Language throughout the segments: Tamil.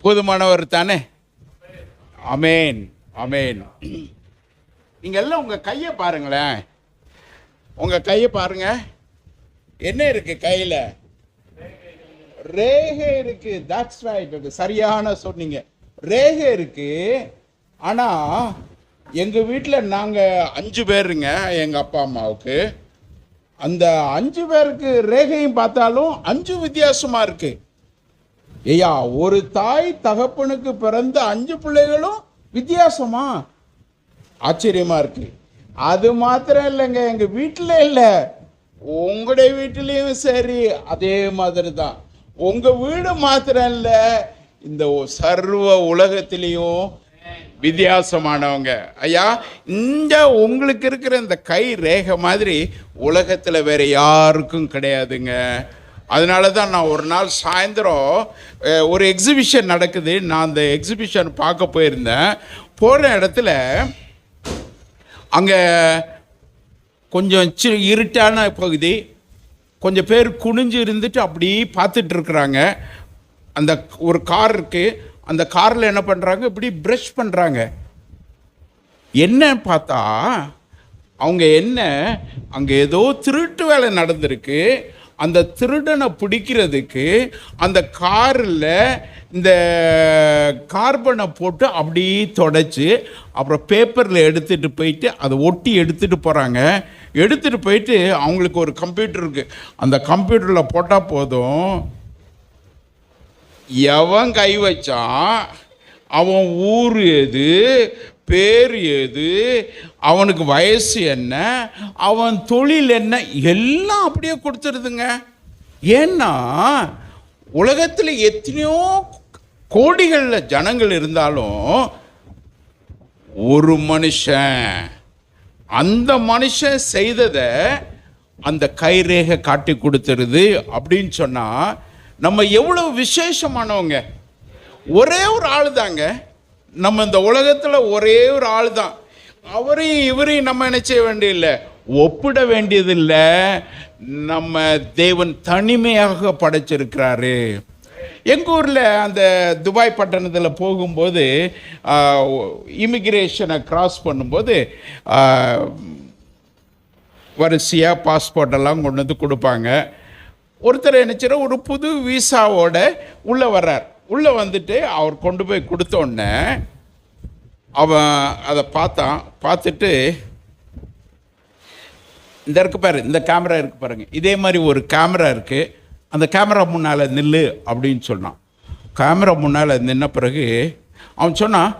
போதுமானவர் தானே? அமேன், அமேன். நீங்கள் எல்லாம் உங்கள் கையை பாருங்களேன், உங்கள் கையை பாருங்க. என்ன இருக்கு கையில்? ரேகை இருக்கு. தட்ஸ் ரைட், சரியான சொன்னீங்க. ரேகை இருக்கு. ஆனால் எங்கள் வீட்டில் நாங்கள் 5 பேருங்க, எங்கள் அப்பா அம்மாவுக்கு. அந்த 5 பேருக்கு ரேகையும் பார்த்தாலும் 5 வித்தியாசமாக இருக்கு. ஐயா, ஒரு தாய் தகப்பனுக்கு பிறந்த 5 பிள்ளைகளும் வித்தியாசமா? ஆச்சரியமா இருக்கு. அது மாத்திரம் இல்லைங்க, எங்க வீட்டில் இல்லை, உங்களுடைய வீட்டிலையும் சரி அதே மாதிரி தான். உங்க வீடு மாத்திரம் இல்லை, இந்த சர்வ உலகத்திலையும் வித்தியாசமானவங்க. ஐயா, இந்த உங்களுக்கு இருக்கிற இந்த கை ரேகை மாதிரி உலகத்தில் வேற யாருக்கும் கிடையாதுங்க. அதனால தான் நான் ஒரு நாள் சாயந்தரம் ஒரு எக்ஸிபிஷன் நடக்குது, நான் அந்த எக்ஸிபிஷன் பார்க்க போயிருந்தேன். போகிற இடத்துல அங்கே கொஞ்சம் இருட்டான பகுதி, கொஞ்சம் பேர் குனிஞ்சு இருந்துட்டு அப்படி பார்த்துட்ருக்குறாங்க. அந்த ஒரு கார் இருக்குது, அந்த காரில் என்ன பண்ணுறாங்க, இப்படி ப்ரஷ் பண்ணுறாங்க. என்ன பார்த்தா அவங்க அங்கே ஏதோ திருட்டு வேலை நடந்திருக்கு. அந்த திருடனை பிடிக்கிறதுக்கு அந்த காரில் இந்த கார்பனை போட்டு அப்படி தொடச்சி அப்புறம் பேப்பரில் எடுத்துகிட்டு போயிட்டு அதை ஒட்டி எடுத்துகிட்டு போகிறாங்க. எடுத்துகிட்டு போயிட்டு அவங்களுக்கு ஒரு கம்ப்யூட்டர் இருக்குது, அந்த கம்ப்யூட்டரில் போட்டால் போதும், எவன் கை வச்சான், அவன் ஊர் எது, பேர் எது, அவனுக்கு வயசு என்ன, அவன் தொழில் என்ன, எல்லாம் அப்படியே கொடுத்துருதுங்க. ஏன்னா உலகத்தில் எத்தனையோ கோடிகளில் ஜனங்கள் இருந்தாலும் ஒரு மனுஷன், அந்த மனுஷன் செய்ததை அந்த கைரேகை காட்டி கொடுத்துருது. அப்படின்னு சொன்னால் நம்ம எவ்வளோ விசேஷமானவங்க. ஒரே ஒரு ஆள் தாங்க நம்ம இந்த உலகத்தில், ஒரே ஒரு ஆள் தான். அவரையும் இவரையும் நம்ம என்ன செய்ய வேண்டியதில்லை, ஒப்பிட வேண்டியதில்லை. நம்ம தேவன் தனிமையாக படைச்சிருக்கிறாரு. எங்கள் ஊரில் அந்த துபாய் பட்டணத்தில் போகும்போது இமிக்ரேஷனை கிராஸ் பண்ணும்போது வரிசையாக பாஸ்போர்ட்டெல்லாம் கொண்டு வந்து கொடுப்பாங்க. ஒருத்தர் நினச்சிட ஒரு புது விசாவோட உள்ளே வர்றார். உள்ளே வந்துட்டு அவர் கொண்டு போய் கொடுத்தோடனே அவன் அதை பார்த்துட்டு இந்த இருக்கு பாரு, இந்த கேமரா இருக்கு பாருங்க, இதே மாதிரி ஒரு கேமரா இருக்குது, அந்த கேமரா முன்னால் நில்லு அப்படின்னு சொன்னான். கேமரா முன்னால் நின்ன பிறகு அவன் சொன்னான்,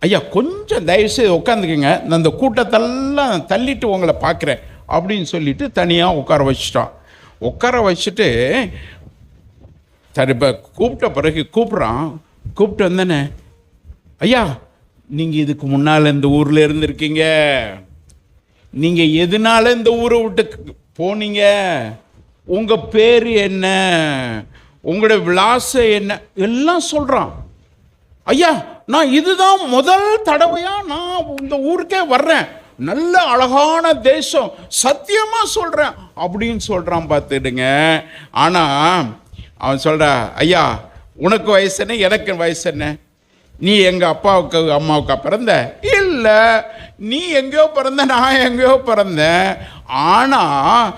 ஐயா கொஞ்சம் தயவுசெய்து உட்காந்துக்குங்க, நான் இந்த கூட்டத்தெல்லாம் தள்ளிட்டு உங்களை பார்க்குறேன் அப்படின்னு சொல்லிட்டு தனியாக உட்கார வச்சுட்டான். உட்கார வச்சுட்டு சரி, இப்போ கூப்பிட்ட பிறகு கூப்பிட்டு வந்தேனே, ஐயா நீங்கள் இதுக்கு முன்னால் இந்த ஊரில் இருந்திருக்கீங்க, நீங்கள் எதனால இந்த ஊரை விட்டு போனீங்க, உங்கள் பேர் என்ன, உங்களோட விலாசம் என்ன, எல்லாம் சொல்கிறான். ஐயா நான் இதுதான் முதல் தடவையாக நான் இந்த ஊருக்கே வர்றேன், நல்ல அழகான தேசம், சத்தியமாக சொல்கிறேன் அப்படின்னு சொல்கிறான். பார்த்துடுங்க. ஆனால் அவன் சொல்கிறா, ஐயா உனக்கு வயசு என்ன, எனக்கு வயசு என்ன, நீ எங்கள் அப்பாவுக்கு அம்மாவுக்கா பிறந்த? இல்லை, நீ எங்கேயோ பிறந்த, நான் எங்கேயோ பிறந்தேன். ஆனால்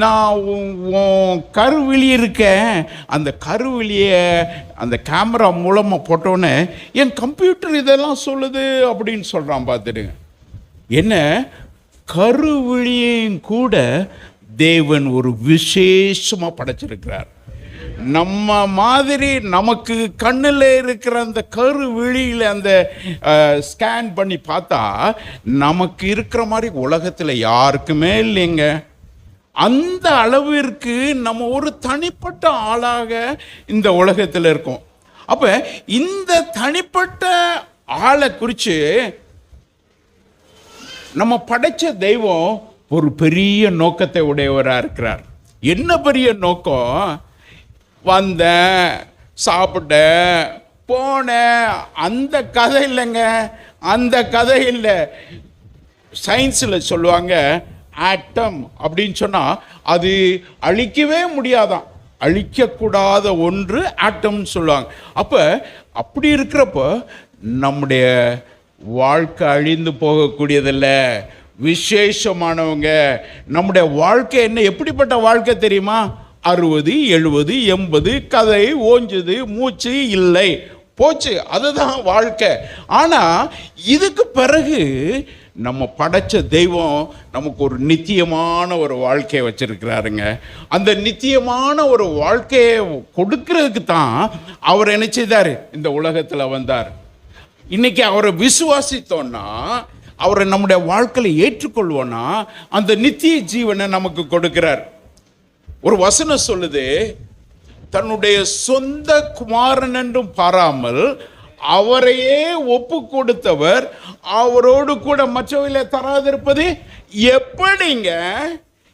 நான் உன் கருவிழி இருக்கேன், அந்த கருவிழியை அந்த கேமரா மூலமாக போட்டோன்னே என் கம்ப்யூட்டர் இதெல்லாம் சொல்லுது அப்படின்னு சொல்கிறான். பார்த்துடுங்க. என்ன, கருவிழியையும் கூட தேவன் ஒரு விசேஷமாக படைச்சிருக்கிறார். நம்ம மாதிரி நமக்கு கண்ணில் இருக்கிற அந்த கருவிழியில் அந்த ஸ்கேன் பண்ணி பார்த்தா நமக்கு இருக்கிற மாதிரி உலகத்தில் யாருக்குமே இல்லைங்க. அந்த அளவிற்கு நம்ம ஒரு தனிப்பட்ட ஆளாக இந்த உலகத்தில் இருக்கோம். அப்போ இந்த தனிப்பட்ட ஆளை குறித்து நம்ம படைச்ச தெய்வம் ஒரு பெரிய நோக்கத்தை உடையவராக இருக்கிறார். என்ன பெரிய நோக்கம்? வந்தேன், சாப்பிட்டேன், போனேன், அந்த கதை இல்லைங்க, அந்த கதை இல்லை. சயின்ஸில் சொல்லுவாங்க ஆட்டம் அப்படின்னு சொன்னால் அது அழிக்கவே முடியாதான். அழிக்கக்கூடாத ஒன்று ஆட்டம்னு சொல்லுவாங்க. அப்போ அப்படி இருக்கிறப்ப நம்முடைய வாழ்க்கை அழிந்து போகக்கூடியதில்ல, விசேஷமானவங்க. நம்முடைய வாழ்க்கை என்ன, எப்படிப்பட்ட வாழ்க்கை தெரியுமா? 60, 70, 80, கதை ஓஞ்சுது, மூச்சு இல்லை, போச்சு, அதுதான் வாழ்க்கை. ஆனால் இதுக்கு பிறகு நம்ம படைச்ச தெய்வம் நமக்கு ஒரு நித்தியமான ஒரு வாழ்க்கையை வச்சிருக்கிறாருங்க. அந்த நித்தியமான ஒரு வாழ்க்கையை கொடுக்கறதுக்கு தான் அவர் என்ன செய்தார், இந்த உலகத்தில் வந்தார். இன்னைக்கு அவரை விசுவாசித்தோன்னா, அவரை நம்முடைய வாழ்க்கையில் ஏற்றுக்கொள்வோன்னா, அந்த நித்திய ஜீவனை நமக்கு கொடுக்கிறார். ஒரு வசனம் சொல்லுது, தன்னுடைய சொந்த குமாரன் என்றும் பாராமல் அவரையே ஒப்பு கொடுத்தவர் அவரோடு கூட மற்றவர்களை தராதிருப்பது எப்படிங்க?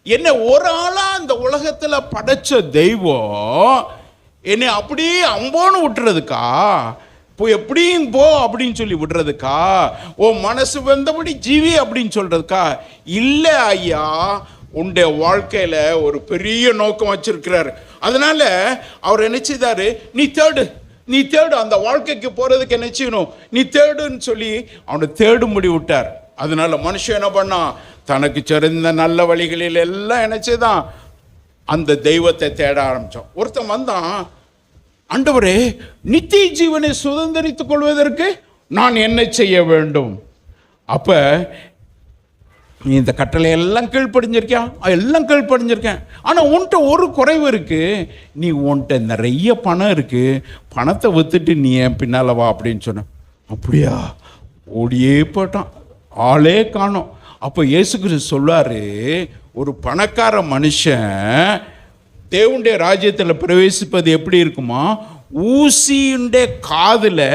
என்ன ஒரு ஆளா அந்த உலகத்தில் படைச்ச தெய்வம் என்னை அப்படியே அம்போன்னு விட்டுறதுக்கா, இப்போ எப்படியும் போ அப்படின்னு சொல்லி விடுறதுக்கா, ஓ மனசு வந்தபடி ஜீவி அப்படின்னு சொல்றதுக்கா? இல்லை ஐயா, உன்னுடைய வாழ்க்கையில் ஒரு பெரிய நோக்கம் வச்சிருக்கிறார். அதனால அவர் என்ன செய்தாரு, நீ தேடு, அந்த வாழ்க்கைக்கு போறதுக்கு என்ன செய்யணும், நீ தேடுன்னு சொல்லி அவனை தேடும்படி விட்டார். அதனால மனுஷன் என்ன பண்ணான், தனக்கு சிறந்த நல்ல வழிகளில் எல்லாம் என்ன செய்தான், அந்த தெய்வத்தை தேட ஆரம்பிச்சான். ஒருத்தன் வந்தான், ஆண்டவரே, நித்திய ஜீவனை சுதந்திரித்துக் கொள்வதற்கு நான் என்ன செய்ய வேண்டும்? அப்ப நீ இந்த கட்டளை எல்லாம் கீழ்ப்படிஞ்சிருக்கியா? எல்லாம் கீழ்ப்படிஞ்சிருக்கேன். ஆனால் உன்கிட்ட ஒரு குறைவு இருக்குது, நீ உன்கிட்ட நிறைய பணம் இருக்குது, பணத்தை விற்றுட்டு நீ என் பின்னால் வா அப்படின்னு சொன்ன. அப்படியா? ஓடியே போட்டான், ஆளே காணோம். அப்போ இயேசு கிறிஸ்து சொல்வார், ஒரு பணக்கார மனுஷன் தேவனுடைய ராஜ்யத்தில் பிரவேசிப்பது எப்படி இருக்குமா, ஊசியுடைய காதில்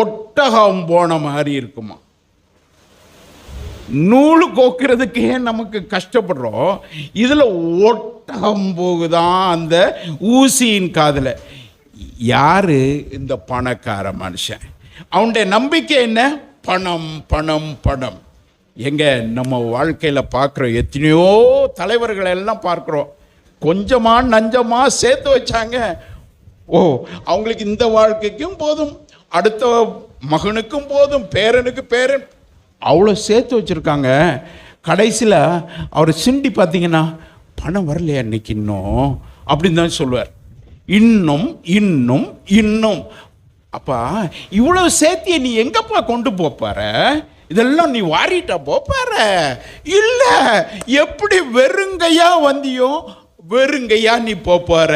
ஒட்டகம் போன மாதிரி இருக்குமா. நூல் கோக்கிறதுக்கே நமக்கு கஷ்டப்படுறோம், இதில் ஒட்டகம் போகுதான் அந்த ஊசியின் காதில். யாரு? இந்த பணக்கார மனுஷன். அவனுடைய நம்பிக்கை என்ன? பணம் பணம் பணம். எங்க நம்ம வாழ்க்கையில் பார்க்குறோம், எத்தனையோ தலைவர்கள் எல்லாம் பார்க்குறோம், கொஞ்சமா நஞ்சமா சேர்த்து வச்சாங்க. ஓ, அவங்களுக்கு இந்த வாழ்க்கைக்கும் போதும், அடுத்த மகனுக்கும் போதும், பேரனுக்கு பேரன், அவ்வளோ சேர்த்து வச்சுருக்காங்க. கடைசியில் அவர் சிண்டி பார்த்தீங்கன்னா, பணம் வரலையா இன்னைக்கு இன்னும் அப்படின்னு தான் சொல்லுவார். இன்னும் இன்னும் இன்னும். அப்பா, இவ்வளோ சேர்த்திய நீ எங்கப்பா கொண்டு போப்பார? இதெல்லாம் நீ வாரிட்டா போப்பார? இல்லை, எப்படி வெறுங்கையா வந்தியோ வெறுங்கையா நீ போப்பார.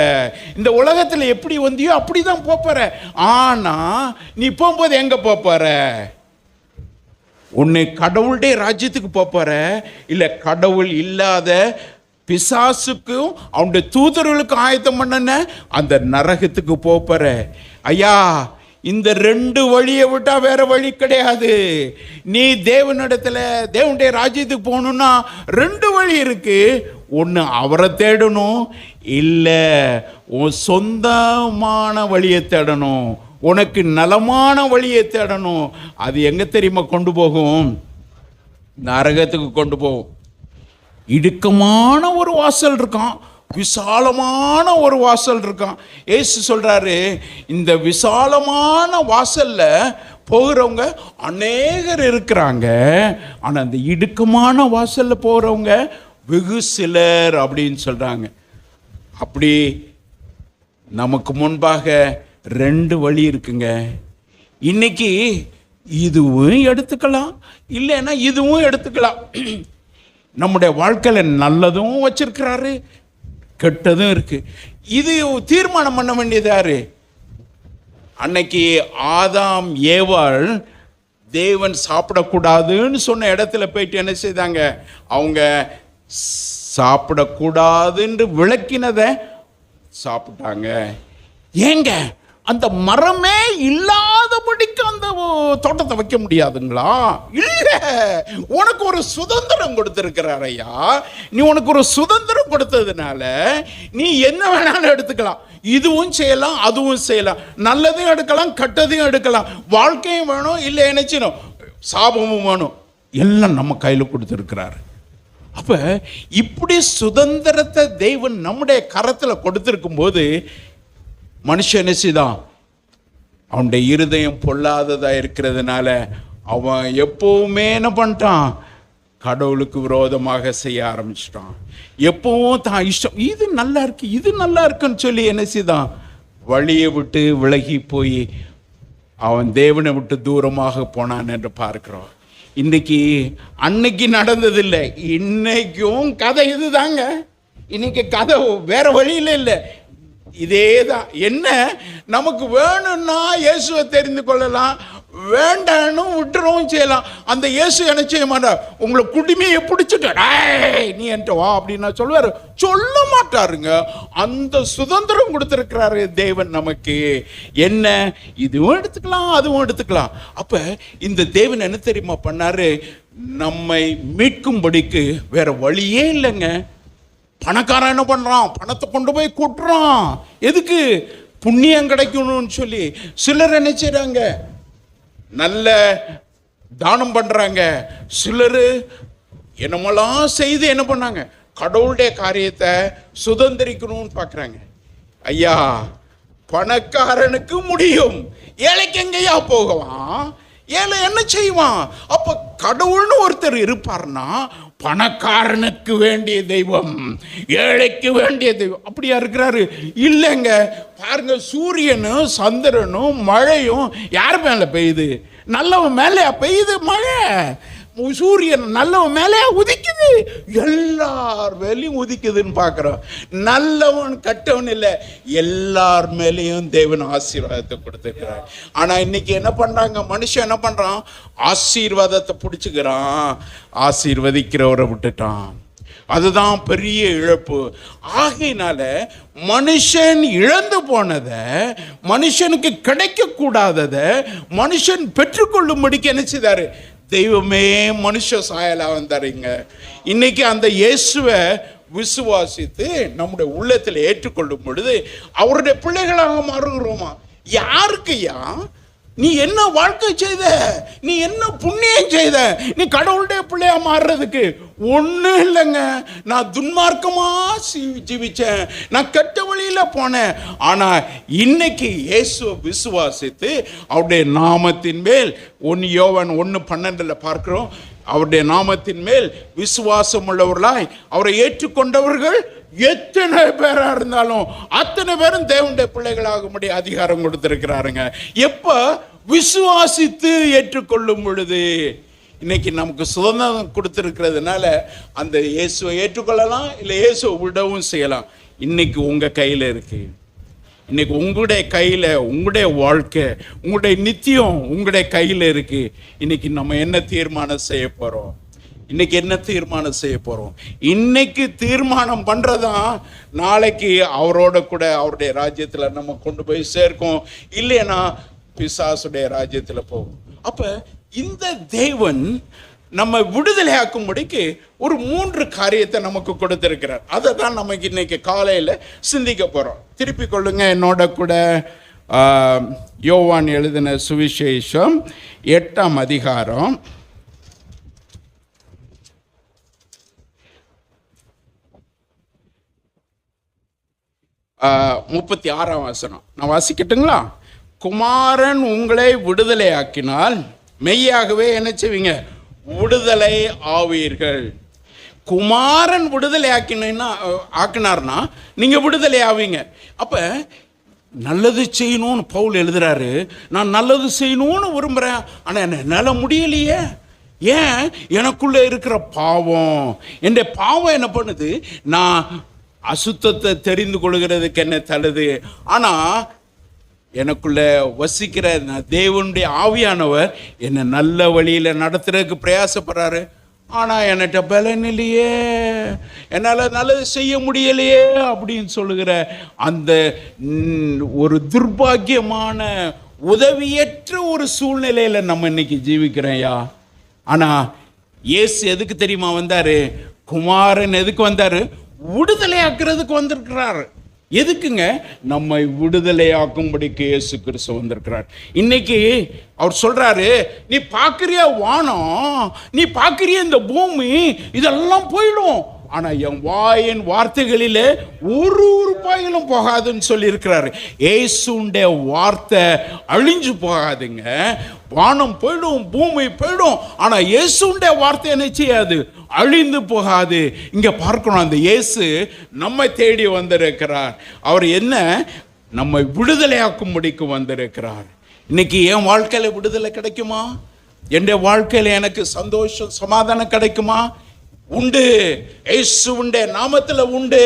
இந்த உலகத்தில் எப்படி வந்தியோ அப்படி தான் போப்பார. ஆனால் நீ போகும்போது எங்கே போப்பார? உன்னை கடவுளுடைய ராஜ்யத்துக்கு போப்பார, இல்லை கடவுள் இல்லாத பிசாசுக்கும் அவனுடைய தூதர்களுக்கும் ஆயத்தம் பண்ணன அந்த நரகத்துக்கு போப்பார. ஐயா, இந்த ரெண்டு வழியை விட்டா வேற வழி கிடையாது. நீ தேவனிடத்துல தேவனுடைய ராஜ்யத்துக்கு போகணும்னா ரெண்டு வழி இருக்கு. ஒன்று அவரை தேடணும், இல்லை உன் சொந்தமான வழியை தேடணும், உனக்கு நலமான வழியை தேடணும். அது எங்கே தெரியுமா கொண்டு போகும்? நரகத்துக்கு கொண்டு போகும். இடுக்கமான ஒரு வாசல் இருக்கான், விசாலமான ஒரு வாசல் இருக்கான். ஏசு சொல்கிறாரு, இந்த விசாலமான வாசலில் போகிறவங்க அநேகர் இருக்கிறாங்க, ஆனால் அந்த இடுக்கமான வாசலில் போகிறவங்க வெகு சிலர் அப்படின்னு சொல்கிறாங்க. அப்படி நமக்கு முன்பாக ரெண்டு வழி இருக்குங்க. இன்னைக்கு இதுவும் எடுத்துக்கலாம், இல்லைன்னா இதுவும் எடுத்துக்கலாம். நம்முடைய வாழ்க்கையில் நல்லதும் வச்சிருக்கிறாரு, கெட்டதும் இருக்கு. இது தீர்மானம் பண்ண வேண்டியது யாரு? அன்னைக்கு ஆதாம் ஏவாள் தேவன் சாப்பிடக்கூடாதுன்னு சொன்ன இடத்துல போயிட்டு என்ன செய்தாங்க? அவங்க சாப்பிடக்கூடாதுன்னு விளக்கினதை சாப்பிட்டாங்க. ஏங்க, அந்த மரமே இல்லாதபடிக்கு அந்த தோட்டத்தை வைக்க முடியாதுங்களா? இல்லை, உனக்கு ஒரு சுதந்திரம் கொடுத்திருக்கிறார் ஐயா. நீ உனக்கு ஒரு சுதந்திரம் கொடுத்ததுனால நீ என்ன வேணாலும் எடுத்துக்கலாம். இதுவும் செய்யலாம், அதுவும் செய்யலாம், நல்லதையும் எடுக்கலாம், கெட்டதையும் எடுக்கலாம். வாழ்க்கையும் வேணும், இல்லை என்ன செய்யணும், சாபமும் வேணும், எல்லாம் நம்ம கையில் கொடுத்துருக்கிறாரு. அப்ப இப்படி சுதந்திரத்தை தெய்வன் நம்முடைய கரத்துல கொடுத்திருக்கும் போது மனுஷன் என்ன செய்தான்? அவனுடைய இருதயம் பொல்லாததா இருக்கிறதுனால அவன் எப்பவுமே என்ன பண்ணிட்டான்? கடவுளுக்கு விரோதமாக செய்ய ஆரம்பிச்சிட்டான். எப்பவும் தான் இஷ்டம், இது நல்லா இருக்கு, இது நல்லா இருக்குன்னு சொல்லி என்ன செய்தான்? வழியை விட்டு விலகி போய் அவன் தேவனை விட்டு தூரமாக போனான் என்று பார்க்கிறோம். இன்னைக்கு அன்னைக்கு நடந்ததில்லை, இன்னைக்கும் கதை இதுதாங்க. இன்னைக்கு கதை வேற வழியில இல்லை, இதே தான். என்ன நமக்கு வேணும்னா இயேசுவை தெரிந்து கொள்ளலாம், வேண்டான்னு விட்டுறவும் செய்யலாம். அந்த இயேசு என்ன செய்ய மாட்டார்? உங்களை குடிமையை பிடிச்சிட்டு நீ என்கிட்ட வா அப்படின்னு சொல்லுவாரு? சொல்ல மாட்டாருங்க. அந்த சுதந்திரம் கொடுத்திருக்கிறாரு தேவன் நமக்கு. என்ன, இதுவும் எடுத்துக்கலாம் அதுவும் எடுத்துக்கலாம். அப்ப இந்த தேவன் என்ன தெரியுமா பண்ணாரு? நம்மை மீட்கும்படிக்கு வேற வழியே இல்லைங்க. பணக்காரன் என்ன பண்றான்? பணத்தை கொண்டு போய் கொட்டுறான். எதுக்கு? புண்ணியம் கிடைக்கணும்னு சொல்லி. சிலர் என்ன செய்றாங்க? நல்ல தானம் பண்றாங்க. சிலர் என்னமெல்லாம் செய்து என்ன பண்ணாங்க? கடவுளுடைய காரியத்தை சுதந்திரிக்கணும்னு பார்க்குறாங்க. ஐயா, பணக்காரனுக்கு முடியும், ஏழைக்கு எங்கேயா போகவான்? ஏழை என்ன செய்வான்? அப்ப கடவுள்னு ஒருத்தர் இருப்பார்னா பணக்காரனுக்கு வேண்டிய தெய்வம், ஏழைக்கு வேண்டிய தெய்வம் அப்படியா இருக்கிறாரு? இல்லைங்க. பாருங்க, சூரியனும் சந்திரனும் மழையும் யார் மேல பெய்யுது? நல்லவன் மேலே பெய்யுது மழை. சூரியன் நல்லவன் மேலே உதிக்குது, எல்லார் மேலேயும் உதிக்குதுன்னு பார்க்குறோம். நல்லவன் கட்டவன் இல்லை, எல்லார் மேலேயும் தேவன் ஆசீர்வாதத்தை கொடுத்துருக்கிறார். ஆனால் இன்னைக்கு என்ன பண்ணுறாங்க? மனுஷன் என்ன பண்ணுறான்? ஆசீர்வாதத்தை பிடிச்சிக்கிறான், ஆசீர்வதிக்கிறவரை விட்டுட்டான். அதுதான் பெரிய இழப்பு. ஆகையினால மனுஷன் இழந்து போனதை, மனுஷனுக்கு கிடைக்க கூடாததை மனுஷன் பெற்றுக்கொள்ளும்படிக்கு என்ன செய்தாரு? தெய்வமே மனுஷ சாயலா வந்தாருங்க. இன்னைக்கு அந்த இயேசுவை விசுவாசித்து நம்முடைய உள்ளத்தில் ஏற்றுக்கொள்ளும் பொழுது அவருடைய பிள்ளைகளாக மாறுகிறோமா? யாருக்குயா? நீ என்ன வாழ்க்கை செய்த? நீ என்ன புண்ணியம் செய்த? நீ கடவுளுடைய பிள்ளையா மாறுறதுக்கு ஒன்றும் இல்லைங்க. நான் துன்மார்க்கமா ஜீவிச்சேன், நான் கெட்ட வழியில போனேன். ஆனா இன்னைக்கு இயேசுவை விசுவாசித்து அவருடைய நாமத்தின் மேல் 1 யோவான் 1:12 பார்க்கிறோம். அவருடைய நாமத்தின் மேல் விசுவாசம் உள்ளவர்களாய் அவரை ஏற்றுக்கொண்டவர்கள் எத்தனை பேரா இருந்தாலும் அத்தனை பேரும் தேவனுடைய பிள்ளைகளாகும்படி அதிகாரம் கொடுத்திருக்கிறாருங்க. எப்ப? விசுவாசித்து ஏற்றுக்கொள்ளும் பொழுது. இன்னைக்கு நமக்கு சுதந்திரம் கொடுத்திருக்கிறதுனால அந்த இயேசுவை ஏற்றுக்கொள்ளலாம், இல்லை இயேசுவை விடவும் செய்யலாம். இன்னைக்கு உங்க கையில இருக்கு. இன்னைக்கு உங்களுடைய கையில, உங்களுடைய வாழ்க்கை, உங்களுடைய நித்தியம் உங்களுடைய கையில இருக்கு. இன்னைக்கு நம்ம என்ன தீர்மானம் செய்ய போறோம்? இன்னைக்கு என்ன தீர்மானம் செய்ய போறோம்? இன்னைக்கு தீர்மானம் பண்றதான் நாளைக்கு அவரோட கூட அவருடைய ராஜ்யத்துல நம்ம கொண்டு போய் சேர்க்கும். இல்லைன்னா பிசாசுடைய ராஜ்யத்துல போகும். அப்ப இந்த தேவன் நம்ம விடுதலை ஆக்கும்படிக்கு ஒரு 3 காரியத்தை நமக்கு கொடுத்திருக்கிறார். அதை தான் நமக்கு இன்னைக்கு காலையில சிந்திக்க போறோம். திருப்பி கொள்ளுங்க என்னோட கூட யோவான் எழுதின சுவிசேஷம் 8ஆம் அதிகாரம் 36ஆம் வசனம். நான் வாசிக்கட்டுங்களா? குமாரன் உங்களை விடுதலை ஆக்கினால் மெய்யாகவே என்ன செய்வீங்க? விடுதலை ஆவீர்கள். குமாரன் விடுதலை ஆக்கினார்னா நீங்க விடுதலை ஆவீங்க. அப்ப நல்லது செய்யணும்னு பவுல் எழுதுறாரு. நான் நல்லது செய்யணும்னு விரும்புறேன், ஆனா என்னால முடியலையே. ஏன்? எனக்குள்ள இருக்கிற பாவம், என் பாவம் என்ன பண்ணுது? நான் அசுத்தத்தை தெரிந்து கொள்கிறதுக்கு என்ன தள்ளுது. ஆனா எனக்குள்ள வசிக்கிற தேவனுடைய ஆவியானவர் என்னை நல்ல வழியில நடத்துறதுக்கு பிரயாசப்படுறாரு. ஆனா என்கிட்ட பலன் இல்லையே, என்னால நல்லது செய்ய முடியலையே அப்படின்னு சொல்லுகிற அந்த ஒரு துர்பாக்கியமான உதவியற்ற ஒரு சூழ்நிலையில நம்ம இன்னைக்கு ஜீவிக்கிறோம்யா. ஆனா இயேசு எதுக்கு தெரியுமா வந்தாரு? குமாரன் எதுக்கு வந்தாரு? விடுதலை ஆக்குறதுக்கு வந்திருக்கிறாரு. எதுக்குங்க? நம்மை விடுதலையாக்கும்படிக்கு இயேசு கிறிஸ்து வந்திருக்கிறார். இன்னைக்கு அவர் சொல்றாரு, நீ பார்க்கிறிய வானம், நீ பார்க்கிறிய இந்த பூமி, இதெல்லாம் போயிடும், ஆனா என் வாயின் வார்த்தைகளிலே ஒரு ரூபாயிலும் போகாதுன்னு சொல்லி இருக்கிறாரு. ஏசுடைய வார்த்தை அழிஞ்சு போகாதுங்க. வானம் போயிடும், பூமி போயிடும், ஆனா இயேசுடைய வார்த்தை என்ன செய்யாது? அழிந்து போகாது. இங்க பார்க்கணும், அந்த இயேசு நம்மை தேடி வந்திருக்கிறார். அவர் என்ன? நம்மை விடுதலையாக்கும்படிக்கு வந்திருக்கிறார். இன்னைக்கு என் வாழ்க்கையில விடுதலை கிடைக்குமா? என் வாழ்க்கையில எனக்கு சந்தோஷம் சமாதானம் கிடைக்குமா? உண்டு. இயேசுவுடைய நாமத்தில் உண்டு.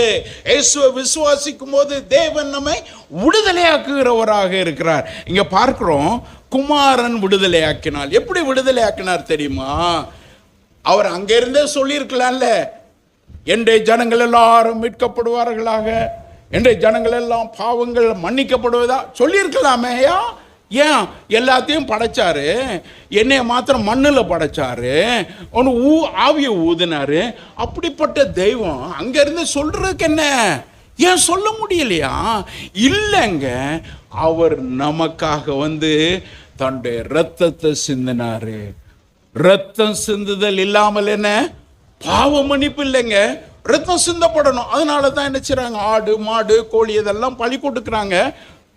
இயேசுவை விசுவாசிக்கும் போது தேவன் நம்மை விடுதலையாக்குகிறவராக இருக்கிறார். இங்க பார்க்கிறோம், குமாரன் விடுதலையாக்கினார். எப்படி விடுதலையாக்கினார் தெரியுமா? அவர் அங்கிருந்தே சொல்லியிருக்கலாம்ல, என்னுடைய ஜனங்கள் எல்லாரும் மீட்கப்படுவார்களாக, என்னுடைய ஜனங்கள் எல்லாம் பாவங்கள் மன்னிக்கப்படுவதா சொல்லியிருக்கலாமேயா? ஏன் எல்லாத்தையும் படைச்சாரு? என்னைய மாத்திரம் மண்ணில் படைச்சாரு, ஒன்று ஆவியை ஊதினாரு. அப்படிப்பட்ட தெய்வம் அங்கிருந்து சொல்றதுக்கு என்ன? ஏன் சொல்ல முடியலையா? இல்லைங்க, அவர் நமக்காக வந்து தன்னுடைய இரத்தத்தை சிந்தினாரு. இரத்தம் சிந்துதல் இல்லாமல் என்ன பாவ மன்னிப்பு இல்லைங்க. ரத்தம் சிந்தப்படணும். அதனால தான் என்ன செய்றாங்க? ஆடு மாடு கோழி இதெல்லாம் பலி கொடுக்குறாங்க,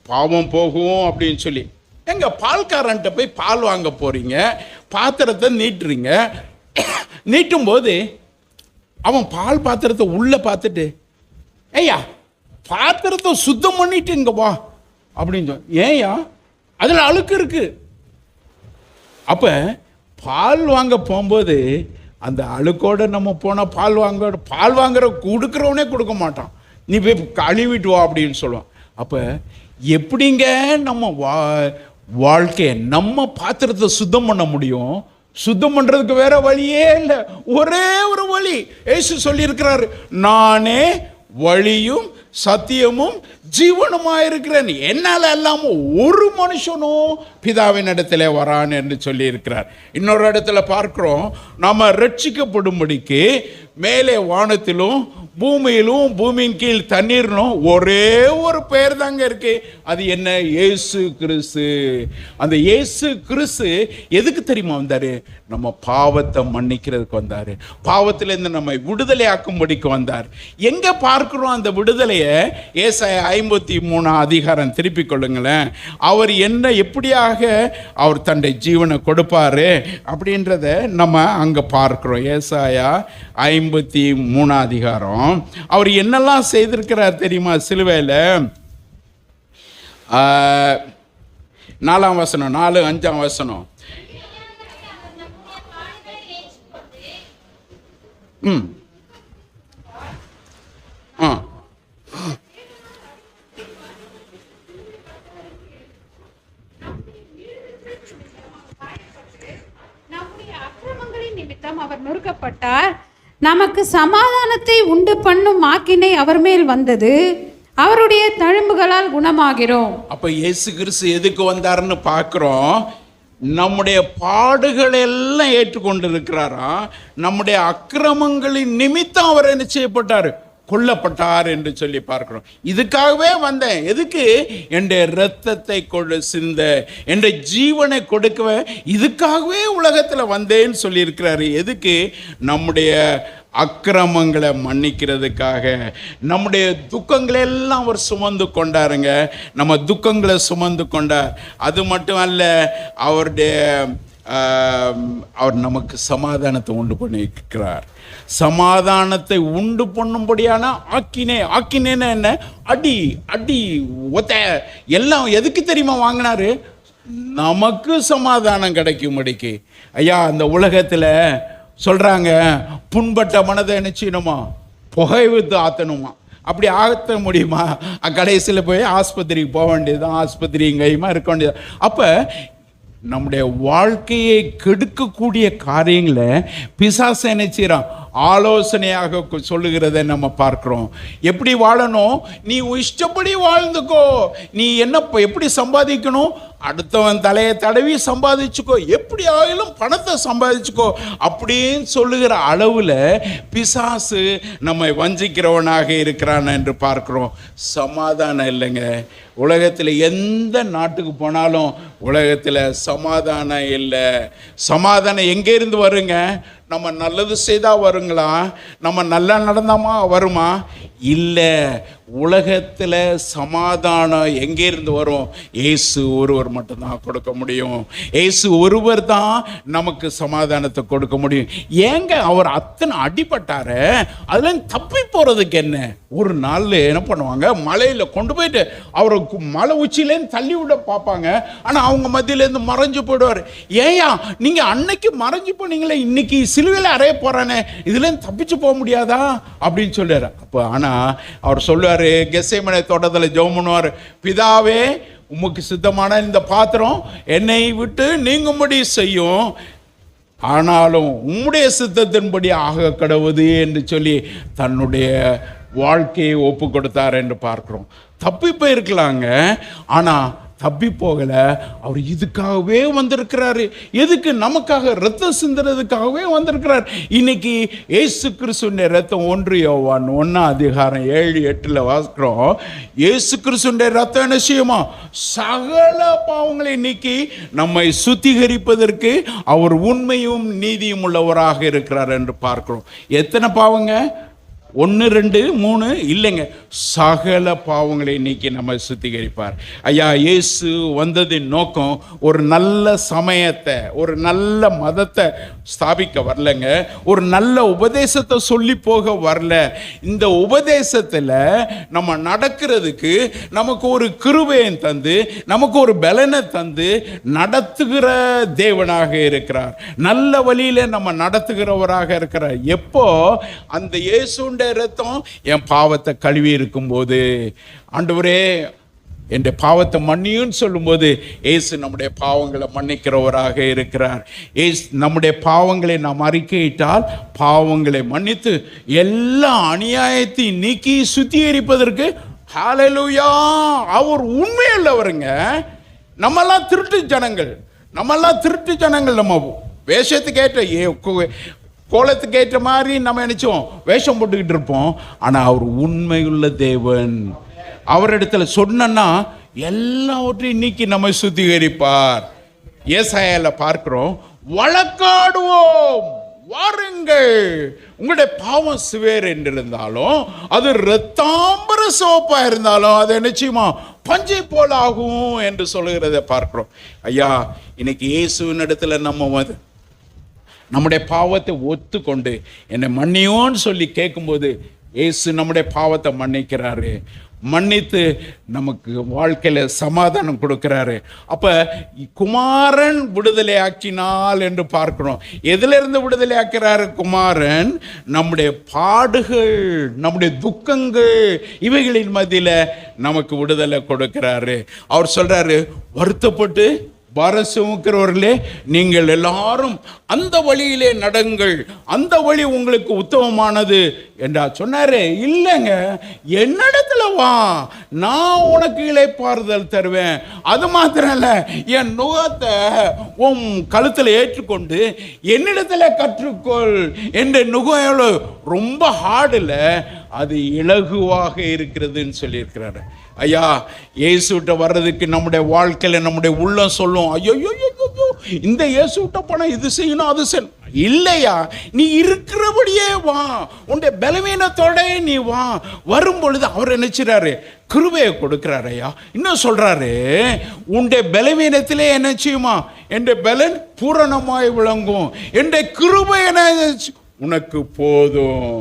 பாவம் போகும் அப்படின்னு சொல்லி. எங்க பால்காரன்ட்ட போய் பால் வாங்க போறீங்க, பாத்திரத்தை நீட்டுறீங்க. நீட்டும் போது அவன் பால் பாத்திரத்தை உள்ள பார்த்துட்டு, ஐயா பாத்திரத்தை சுத்தம் பண்ணிட்டு இங்க வா அப்படின்னு சொல். ஏயா? அதில் அழுக்கு இருக்கு. அப்ப பால் வாங்க போகும்போது அந்த அழுக்கோட நம்ம போனால் பால் வாங்குற கொடுக்குறவனே கொடுக்க மாட்டான். நீ போய் கழுவிட்டு வா அப்படின்னு சொல்லுவான். அப்போ எப்படிங்க நம்ம வாழ்க்கையை நம்ம பாத்திரத்தை சுத்தம் பண்ண முடியும்? சுத்தம் பண்றதுக்கு வேற வழியே இல்லை. ஒரே ஒரு வழி இயேசு சொல்லியிருக்கிறாரு, நானே வழியும் சத்தியமும் ஜீவனுமாயிருக்கிறேன், என்னால் இல்லாம ஒரு மனுஷனும் பிதாவின் இடத்துல வரான் என்று சொல்லி இருக்கிறார். இன்னொரு இடத்துல பார்க்கிறோம், நாம ரட்சிக்கப்படும்படிக்கு மேலே வானத்திலும் பூமியிலும் பூமியின் கீழ் தண்ணீர்னும் ஒரே ஒரு பெயர் தாங்க இருக்கு. அது என்ன? இயேசு கிறிஸ்து. அந்த இயேசு கிறிஸ்து எதுக்கு தெரியுமா வந்தாரு? நம்ம பாவத்தை மன்னிக்கிறதுக்கு வந்தாரு. பாவத்திலிருந்து நம்மை விடுதலை ஆக்கும்படிக்கு வந்தார். எங்க பார்க்கிறோம் அந்த விடுதலையை? ஏசாயா 53 அதிகாரம் திருப்பிக் கொள்ளுங்களேன். அவர் என்ன எப்படியாக அவர் தன்னுடைய ஜீவனை கொடுப்பாரு அப்படின்றத நம்ம அங்க பார்க்கிறோம். ஏசாயா 53 அதிகாரம். அவர் என்னெல்லாம் செய்திருக்கிறார் தெரியுமா? சிலுவையில் 4 வசனம், 4, 5 வசனம். அவர் நொறுக்கப்பட்டார், நமக்கு சமாதானத்தை உண்டு பண்ணும் ஆக்கினை அவர் மேல் வந்தது, அவருடைய தழும்புகளால் குணமாகிறோம். அப்ப இயேசு கிறிஸ்து எதுக்கு வந்தாருன்னு பார்க்கிறோம். நம்முடைய பாடுகளை எல்லாம் ஏற்றுக்கொண்டு இருக்கிறாரா. நம்முடைய அக்கிரமங்களின் நிமித்தம் அவர் என்ன செய்யப்பட்டார்? கொல்லப்பட்டார் என்று சொல்லி பார்க்கிறோம். இதுக்காகவே வந்தேன். எதுக்கு? என்னுடைய இரத்தத்தை கொண்டு சிந்த, என்னுடைய ஜீவனை கொடுக்கவே இதுக்காகவே உலகத்தில் வந்தேன்னு சொல்லி இருக்கிறாரு. எதுக்கு? நம்முடைய அக்கிரமங்களை மன்னிக்கிறதுக்காக. நம்முடைய துக்கங்களை எல்லாம் அவர் சுமந்து கொண்டாருங்க. நம்ம துக்கங்களை சுமந்து கொண்டார். அது மட்டும் அல்ல, அவர் நமக்கு சமாதானத்தை உண்டு பண்ணியிருக்கிறார். சமாதானத்தை உண்டு பண்ணும்படியான ஆக்கினேன்னா என்ன? அடி ஒத்த எல்லாம் எதுக்கு தெரியுமா வாங்கினாரு? நமக்கு சமாதானம் கிடைக்கும்படிக்கு. ஐயா, அந்த உலகத்தில் சொல்றாங்க, புண்பட்ட மனதை என்ன செய்யணுமா? புகை வித்து ஆத்தணுமா? அப்படி ஆத்த முடியுமா? கடைசியில் போய் ஆஸ்பத்திரிக்கு போக வேண்டியதுதான், ஆஸ்பத்திரி எங்கேயுமா இருக்க வேண்டியது. அப்போ நம்முடைய வாழ்க்கையை கெடுக்கக்கூடிய காரியங்களை பிசாசு என்ன செய்யறான்? ஆலோசனையாக சொல்லுகிறதை நம்ம பார்க்கிறோம். எப்படி வாழணும்? நீ இஷ்டப்படி வாழ்ந்துக்கோ. நீ என்ன எப்படி சம்பாதிக்கணும்? அடுத்தவன் தலையை தடவி சம்பாதிச்சுக்கோ, எப்படி ஆகிலும் பணத்தை சம்பாதிச்சுக்கோ அப்படின்னு சொல்லுகிற அளவில் பிசாசு நம்மை வஞ்சிக்கிறவனாக இருக்கிறான் என்று பார்க்கிறோம். சமாதானம் இல்லைங்க. உலகத்தில் எந்த நாட்டுக்கு போனாலும் உலகத்தில் சமாதானம் இல்லை. சமாதானம் எங்கே இருந்து வருங்க? நம்ம நல்லது செய்தால் வருங்களா? நம்ம நல்லா நடந்தாமா வருமா? இல்லை. உலகத்தில் சமாதானம் எங்கே இருந்து வரும்? இயேசு ஒருவர் மட்டும்தான் கொடுக்க முடியும். இயேசு ஒருவர் தான் நமக்கு சமாதானத்தை கொடுக்க முடியும். ஏங்க அவர் அத்தனை அடிபட்டார, அதுல தப்பி போகிறதுக்கு என்ன? ஒரு நாள் என்ன பண்ணுவாங்க, மலையில் கொண்டு போயிட்டு அவருக்கு மலை உச்சியிலேருந்து தள்ளி விட பார்ப்பாங்க. ஆனால் அவங்க மத்தியிலேருந்து மறைஞ்சு போயிடுவார். ஏயா நீங்கள் அன்னைக்கு மறைஞ்சு போனீங்களே, இன்னைக்கு சிலுவையில் அறைய போகிறானே, இதுலேருந்து தப்பிச்சு போக முடியாதா அப்படின்னு சொல்லுவார். அப்போ ஆனால் அவர் சொல்லுவார், கெத்செமனே தோட்டத்தில் ஜெபம் பண்ணுவார், பிதாவே உமக்கு சித்தமான இந்த பாத்திரம் என்னை விட்டு நீங்கும்படி செய்யும், ஆனாலும் உம்முடைய சித்தத்தின்படி ஆக கடவுது என்று சொல்லி தன்னுடைய வாழ்க்கையை ஒப்பு கொடுத்தார் என்று பார்க்கிறோம். தப்பி போயிருக்கலாங்க, ஆனால் தப்பி போகலை. அவர் இதுக்காகவே வந்திருக்கிறாரு. எதுக்கு? நமக்காக ரத்தம் சிந்துறதுக்காகவே வந்திருக்கிறார். இன்னைக்கு இயேசு கிறிஸ்துவின் ரத்தம் 1 யோவான் 1:7-8 வாசிக்கிறோம். இயேசு கிறிஸ்துவின் ரத்தம் என்ன செய்யுமா? சகல பாவங்களை நீக்கி நம்மை சுத்திகரிப்பதற்கு அவர் உண்மையும் நீதியும் உள்ளவராக இருக்கிறார் என்று பார்க்கிறோம். எத்தனை பாவங்க? 1, 2, 3 இல்லைங்க, சகல பாவங்களை நீக்கி நம்ம சுத்திகரிப்பார். ஐயா, இயேசு வந்ததின் நோக்கம் ஒரு நல்ல சமயத்தை, ஒரு நல்ல மதத்தை ஸ்தாபிக்க வரலங்க, ஒரு நல்ல உபதேசத்தை சொல்லி போக வரல. இந்த உபதேசத்தில் நம்ம நடக்கிறதுக்கு நமக்கு ஒரு கிருபையை தந்து, நமக்கு ஒரு பலனை தந்து நடத்துகிற தேவனாக இருக்கிறார். நல்ல வழியில நம்ம நடத்துகிறவராக இருக்கிறார். எப்போ அந்த இயேசு ரத்தம் என் பாவத்தை கழுவி இருக்கும்போது, ஆண்டவரே என் பாவத்தை மன்னியும் சொல்லும்போது, இயேசு நம்முடைய பாவங்களை மன்னிக்கிறவராக இருக்கிறார். இயேசு நம்முடைய பாவங்களை நாம் அறிக்கையிட்டால் பாவங்களை மன்னித்து எல்லா அநியாயத்தையும் நீக்கி சுத்திகரிப்பதற்கு, ஹல்லேலூயா, அவர் உண்மையுள்ளவருங்க. நம்மெல்லாம் திருட்டு ஜனங்கள், நம்ம வேஷத்துக்கு ஏற்ற கோலத்துக்கு ஏற்ற மாதிரி நம்ம நினைச்சோம் வேஷம் போட்டுக்கிட்டு இருப்போம். ஆனால் அவர் உண்மையுள்ள தேவன். அவரிடத்துல சொன்னா எல்லாவற்றையும் நீக்கி நம்மை சுத்திகரிப்பார். ஏசாயால பார்க்கிறோம், வழக்காடுவோம் வாருங்கள், உங்களுடைய பாவம் சிவேர் என்றிருந்தாலும் அது இரத்தாம்பர சோப்பா இருந்தாலும் அது நிச்சயமா பஞ்சை போல ஆகும் என்று சொல்லுகிறத பார்க்கிறோம். ஐயா, இன்னைக்கு இயேசுவின் இடத்துல நம்முடைய பாவத்தை ஒத்துக்கொண்டு என்னை மன்னியோன்னு சொல்லி கேட்கும்போது இயேசு நம்முடைய பாவத்தை மன்னிக்கிறாரு. மன்னித்து நமக்கு வாழ்க்கையில் சமாதானம் கொடுக்கிறாரு. அப்போ குமாரன் விடுதலை ஆக்கினால் என்று பார்க்கிறோம். எதிலிருந்து விடுதலை ஆக்கிறாரு குமாரன்? நம்முடைய பாடுகள், நம்முடைய துக்கங்கள், இவைகளின் மத்தியில் நமக்கு விடுதலை கொடுக்கிறாரு. அவர் சொல்றாரு, வருத்தப்பட்டு பாரம் சுமக்கிறவர்களே, நீங்கள் எல்லாரும் அந்த வழியிலே நடங்கள், அந்த வழி உங்களுக்கு உத்தமமானது என்றா சொன்னாரு. இல்லைங்க, என்னிடத்துல வா, நான் உனக்கு இளைப்பாறுதல் தருவேன். அது மாத்திரம் இல்லை, என் நுகத்தை உன் கழுத்தில் ஏற்றுக்கொண்டு என்னிடத்துல கற்றுக்கொள். என்ற நுகம் ரொம்ப ஹார்டில், அது இலகுவாக இருக்கிறதுன்னு சொல்லியிருக்கிறாரு. ஐயா, இயேசுட்ட வர்றதுக்கு நம்முடைய வாழ்க்கையில் நம்முடைய உள்ளம் சொல்லும், ஐயோ இந்த இயேசுட்ட போனால் இது செய்யணும் அது செய்யணும். இல்லையா, நீ இருக்கிறபடியே வா, உன்னுடைய பலவீனத்தோட நீ வா. வரும் பொழுது அவர் நினைச்சாரு, கிருபையை கொடுக்கிறாரு. ஐயா இன்னும் சொல்றாரு, உன்னுடைய பலவீனத்திலே என்ன செய்யுமா? என் பலன் பூரணமாய் விளங்கும், என் கிருபை என்ன உனக்கு போதும்.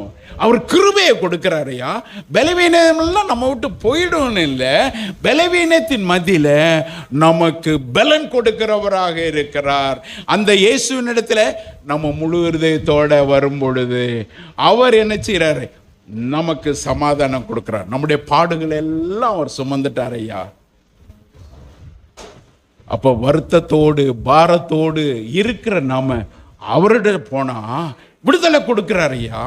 அவர் கிருபையை கொடுக்கிறாரையா. பலவீனம்லாம் நம்ம விட்டு போயிடும் இல்லை, பலவீனத்தின் மத்தியில் நமக்கு பலன் கொடுக்கிறவராக இருக்கிறார். அந்த இயேசுவின் இடத்துல நம்ம முழு இருதயத்தோட வரும் பொழுது அவர் என்ன செய்கிறாரு? நமக்கு சமாதானம் கொடுக்கிறார். நம்முடைய பாடுகள் எல்லாம் அவர் சுமந்துட்டார் ஐயா. அப்போ வருத்தத்தோடு பாரத்தோடு இருக்கிற நாம அவரிடம் போனா விடுதலை கொடுக்கிறார் ஐயா.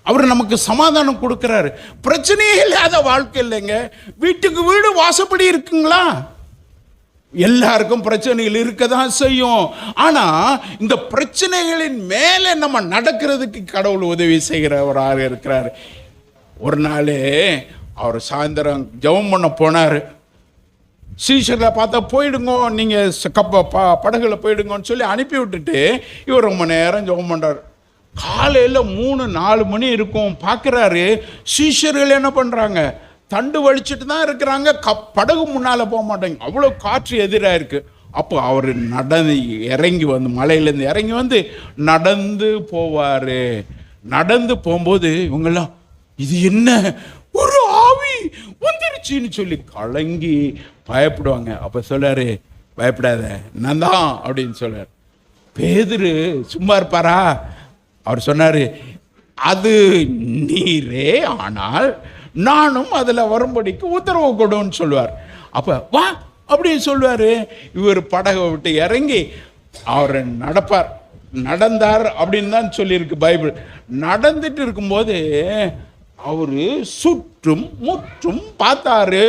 அவர் நமக்கு சமாதானம் கொடுக்கிறாரு. பிரச்சனையே இல்லாத வாழ்க்கை இல்லைங்க. வீட்டுக்கு வீடு வாசப்படி இருக்குங்களா? எல்லாருக்கும் பிரச்சனைகள் இருக்க தான் செய்யும். ஆனா இந்த பிரச்சனைகளின் மேலே நம்ம நடக்கிறதுக்கு கடவுள் உதவி செய்கிறவராக இருக்கிறார். ஒரு நாள் அவர் சாயந்தரம் ஜெபம் பண்ண போனார். சீஷரில் பார்த்தா போயிடுங்க, நீங்கள் படகுல போயிடுங்கன்னு சொல்லி அனுப்பி விட்டுட்டு இவர் ரொம்ப நேரம் ஜெபம் பண்ணுறார். காலையில் 3-4 மணி இருக்கும். பார்க்குறாரு சீஷர்கள் என்ன பண்ணுறாங்க, தண்டு வலிச்சுட்டு தான் இருக்கிறாங்க, படகு முன்னால் போக மாட்டாங்க, அவ்வளோ காற்று எதிராக இருக்குது. அப்போ அவர் இறங்கி வந்து மலையிலேருந்து இறங்கி வந்து நடந்து போவார். நடந்து போகும்போது இவங்கெல்லாம் இது என்ன ஒரு ஆவி வந்துருச்சுன்னு சொல்லி கலங்கி பயப்படுவாங்க. அப்போ சொல்லாரு, பயப்படாத நான் தான் அப்படின்னு சொல்லார். பேதுரு சும்மா இருப்பாரா? அவர் சொன்னார், அது நீரே, ஆனால் நானும் அதில் வரும்படிக்கு உத்தரவு கொடுன்னு சொல்லுவார். அப்போ வா அப்படின்னு சொல்லுவார். இவர் படகை விட்டு இறங்கி அவர் நடந்தார் அப்படின்னு தான் சொல்லியிருக்கு பைபிள். நடந்துட்டு இருக்கும்போது அவர் சுற்றும் முற்றும் பார்த்தாரு.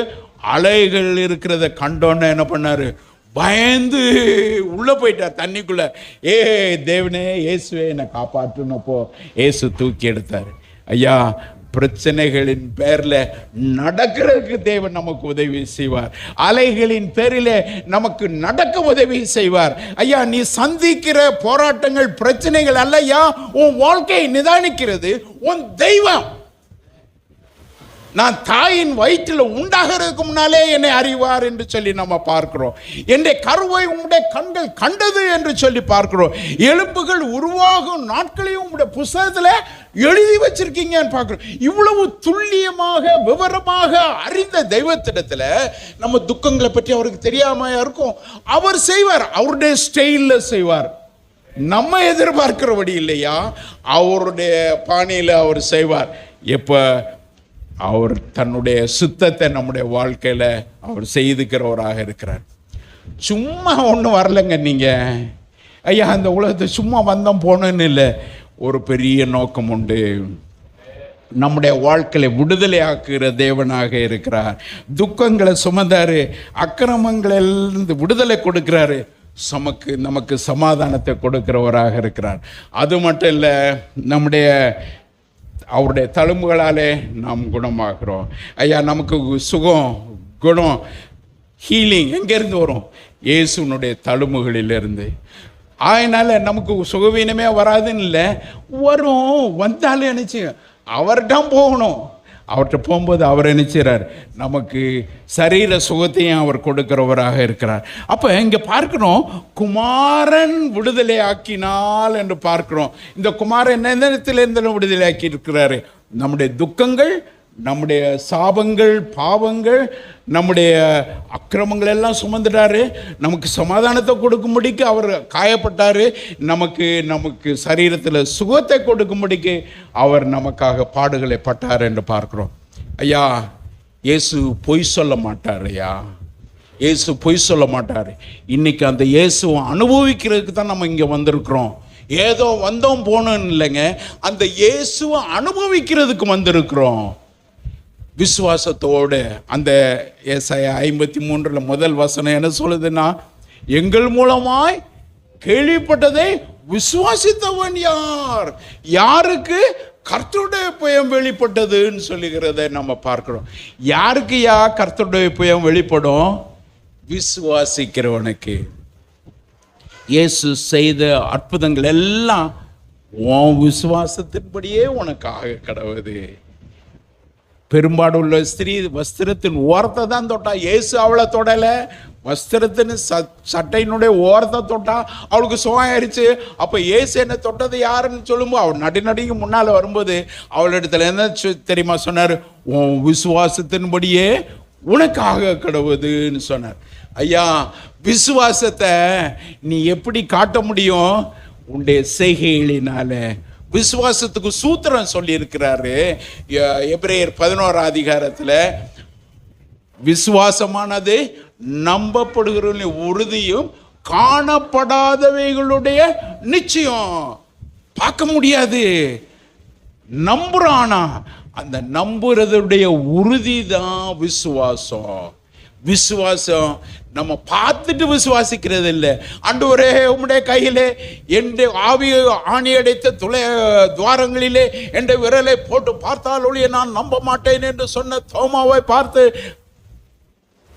அலைகள் இருக்கிறத கண்டோன்னு என்ன பண்ணாரு, பயந்து உள்ள போயிட்டார் தண்ணிக்குள்ள. தேவனே இயேசுவே என்னை காப்பாற்றுனப்போ இயேசு தூக்கி எடுத்தார். ஐயா, பிரச்சனைகளின் பேர்ல நடக்கிறதுக்கு தேவன் நமக்கு உதவி செய்வார். அலைகளின் பேரில் நமக்கு நடக்க உதவி செய்வார். ஐயா, நீ சந்திக்கிற போராட்டங்கள் பிரச்சனைகள் அல்லையா உன் வாழ்க்கையை நிதானிக்கிறது உன் தெய்வம். நான் தாயின் வயிற்றில் உண்டாகிறதுக்கு முன்னாலே என்னை அறிவார் என்று சொல்லி நம்ம பார்க்கிறோம். என்னுடைய கருவை உங்களுடைய கண்கள் கண்டது என்று சொல்லி பார்க்கிறோம். எலும்புகள் உருவாகும் நாட்களையும் உங்களுடைய புத்தகத்தில் எழுதி வச்சிருக்கீங்கன்னு பார்க்கிறோம். இவ்வளவு துல்லியமாக விவரமாக அறிந்த தெய்வத்திடத்தில் நம்ம துக்கங்களை பற்றி அவருக்கு தெரியாம இருக்கும். அவர் செய்வார், அவருடைய ஸ்டைலில் செய்வார். நம்ம எதிர்பார்க்கிறபடி இல்லையா, அவருடைய பாணியில் அவர் செய்வார். எப்போ அவர் தன்னுடைய சுத்தத்தை நம்முடைய வாழ்க்கையில் அவர் செய்துக்கிறவராக இருக்கிறார். சும்மா ஒன்றும் வரலைங்க நீங்கள். ஐயா, அந்த உலகத்தை சும்மா வந்தோம் போனோன்னு இல்லை, ஒரு பெரிய நோக்கம் உண்டு. நம்முடைய வாழ்க்கையை விடுதலை ஆக்குகிற தேவனாக இருக்கிறார். துக்கங்களை சுமந்தாரு, அக்கிரமங்களிலிருந்து விடுதலை கொடுக்கிறாரு, நமக்கு சமாதானத்தை கொடுக்கிறவராக இருக்கிறார். அது மட்டும் இல்லை, அவருடைய தழும்புகளாலே நாம் குணமாகிறோம். ஐயா, நமக்கு சுகம், குணம், ஹீலிங் எங்கேருந்து வரும்? இயேசுனுடைய தழும்புகளிலிருந்து. அதனால் நமக்கு சுகவீனமே வராதுன்னு இல்லை, வரும். வந்தாலும் நினச்சி அவர்கிட்ட போகணும். அவர்கிட்ட போகும்போது அவர் நினைச்சார் நமக்கு சரீர சுகத்தையும் அவர் கொடுக்கிறவராக இருக்கிறார். அப்போ இங்கே பார்க்கிறோம், குமாரன் விடுதலை ஆக்கினால் என்று பார்க்கிறோம். இந்த குமாரன் எந்த நேரத்திலிருந்து விடுதலை ஆக்கி இருக்கிறாரு? நம்முடைய துக்கங்கள், நம்முடைய சாபங்கள், பாவங்கள், நம்முடைய அக்கிரமங்கள் எல்லாம் சுமந்துட்டாரு. நமக்கு சமாதானத்தை கொடுக்கும்படிக்கு அவர் காயப்பட்டார். நமக்கு சரீரத்தில் சுகத்தை கொடுக்கும்படிக்கு அவர் நமக்காக பாடுகளை பட்டார் என்று பார்க்கிறோம். ஐயா, இயேசு பொய் சொல்ல மாட்டார். ஐயா, இயேசு பொய் சொல்ல மாட்டார். இன்னைக்கு அந்த இயேசுவை அனுபவிக்கிறதுக்கு தான் நம்ம இங்கே வந்திருக்கிறோம். ஏதோ வந்தோம் போனோன்னு இல்லைங்க, அந்த இயேசுவை அனுபவிக்கிறதுக்கு வந்திருக்கிறோம். விசுவாசத்தோடு அந்த ஏசாயா 53 முதல் வசனம் என்ன சொல்லுதுன்னா, எங்கள் மூலமாய் கேள்விப்பட்டதை விசுவாசித்தவன் யார்? யாருக்கு கர்த்தருடைய புயம் வெளிப்பட்டதுன்னு சொல்லுகிறத நம்ம பார்க்கிறோம். யாருக்கு கர்த்தருடைய புயம் வெளிப்படும்? விசுவாசிக்கிறவனுக்கு. இயேசு செய்த அற்புதங்கள் எல்லாம் உன் விசுவாசத்தின்படியே உனக்காக கடவுது. பெரும்பாடுள்ள ஸ்திரீ வஸ்திரத்தின் ஓரத்தை தான் தொட்டா, இயேசு அவளை தொடலை. வஸ்திரத்தின் சட்டையினுடைய ஓரத்தை தொட்டா அவளுக்கு சுகமாயிருச்சு. அப்போ இயேசு என்ன தொட்டது யாருன்னு சொல்லும்போது அவள் நடிநடிக்கு முன்னால் வரும்போது அவளிடத்துல என்ன தெரியுமா சொன்னார்? உன் விசுவாசத்தின்படியே உனக்காக கடவுதுன்னு சொன்னார். ஐயா, விசுவாசத்தை நீ எப்படி காட்ட முடியும்? உன்னுடைய செய்கைகளினால. விசுவாசத்துக்கு சூத்திரம் சொல்லி இருக்கிறாரு எபிரேயர் 11 அதிகாரத்தில். விசுவாசமானது நம்பப்படுகிற உறுதியும் காணப்படாதவைகளுடைய நிச்சயம். பார்க்க முடியாது, நம்புறானா அந்த நம்புறதுடைய உறுதி தான் விசுவாசம். விசுவாசம் நம்ம பார்த்துட்டு விசுவாசிக்கிறது இல்லை. ஆண்டவரே உம்முடைய கையிலே என் ஆவியை ஆணி அடைத்த துவாரங்களிலே என் விரலை போட்டு பார்த்தால் ஒழிய நான் நம்ப மாட்டேன் என்று சொன்ன தோமாவை பார்த்து,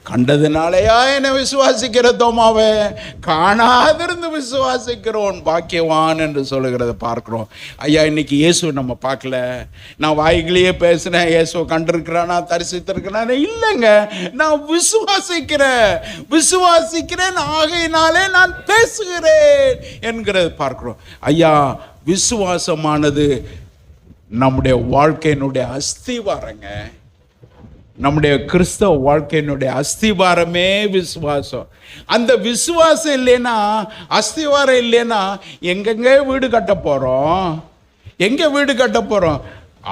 கண்டதுனாலயா என்னை விசுவாசிக்கிற தோமாவே, காணாதிருந்து விசுவாசிக்கிறோன் பாக்கியவான் என்று சொல்லுகிறத பார்க்கிறோம். ஐயா, இன்னைக்கு இயேசு நம்ம பார்க்கல. நான் வாய்களையே பேசுனேன், இயேசுவை கண்டிருக்கிறானா தரிசித்திருக்கிறானே, இல்லைங்க. நான் விசுவாசிக்கிறேன் ஆகையினாலே நான் பேசுகிறேன் என்கிறத பார்க்கிறோம். ஐயா, விசுவாசமானது நம்முடைய வாழ்க்கையினுடைய அஸ்திவாரங்க. நம்முடைய கிறிஸ்தவ வாழ்க்கையினுடைய அஸ்திவாரமே விசுவாசம். அந்த விசுவாசம் இல்லைன்னா, அஸ்திவாரம் இல்லைன்னா எங்கெங்கே வீடு கட்ட போகிறோம்? எங்கே வீடு கட்ட போகிறோம்?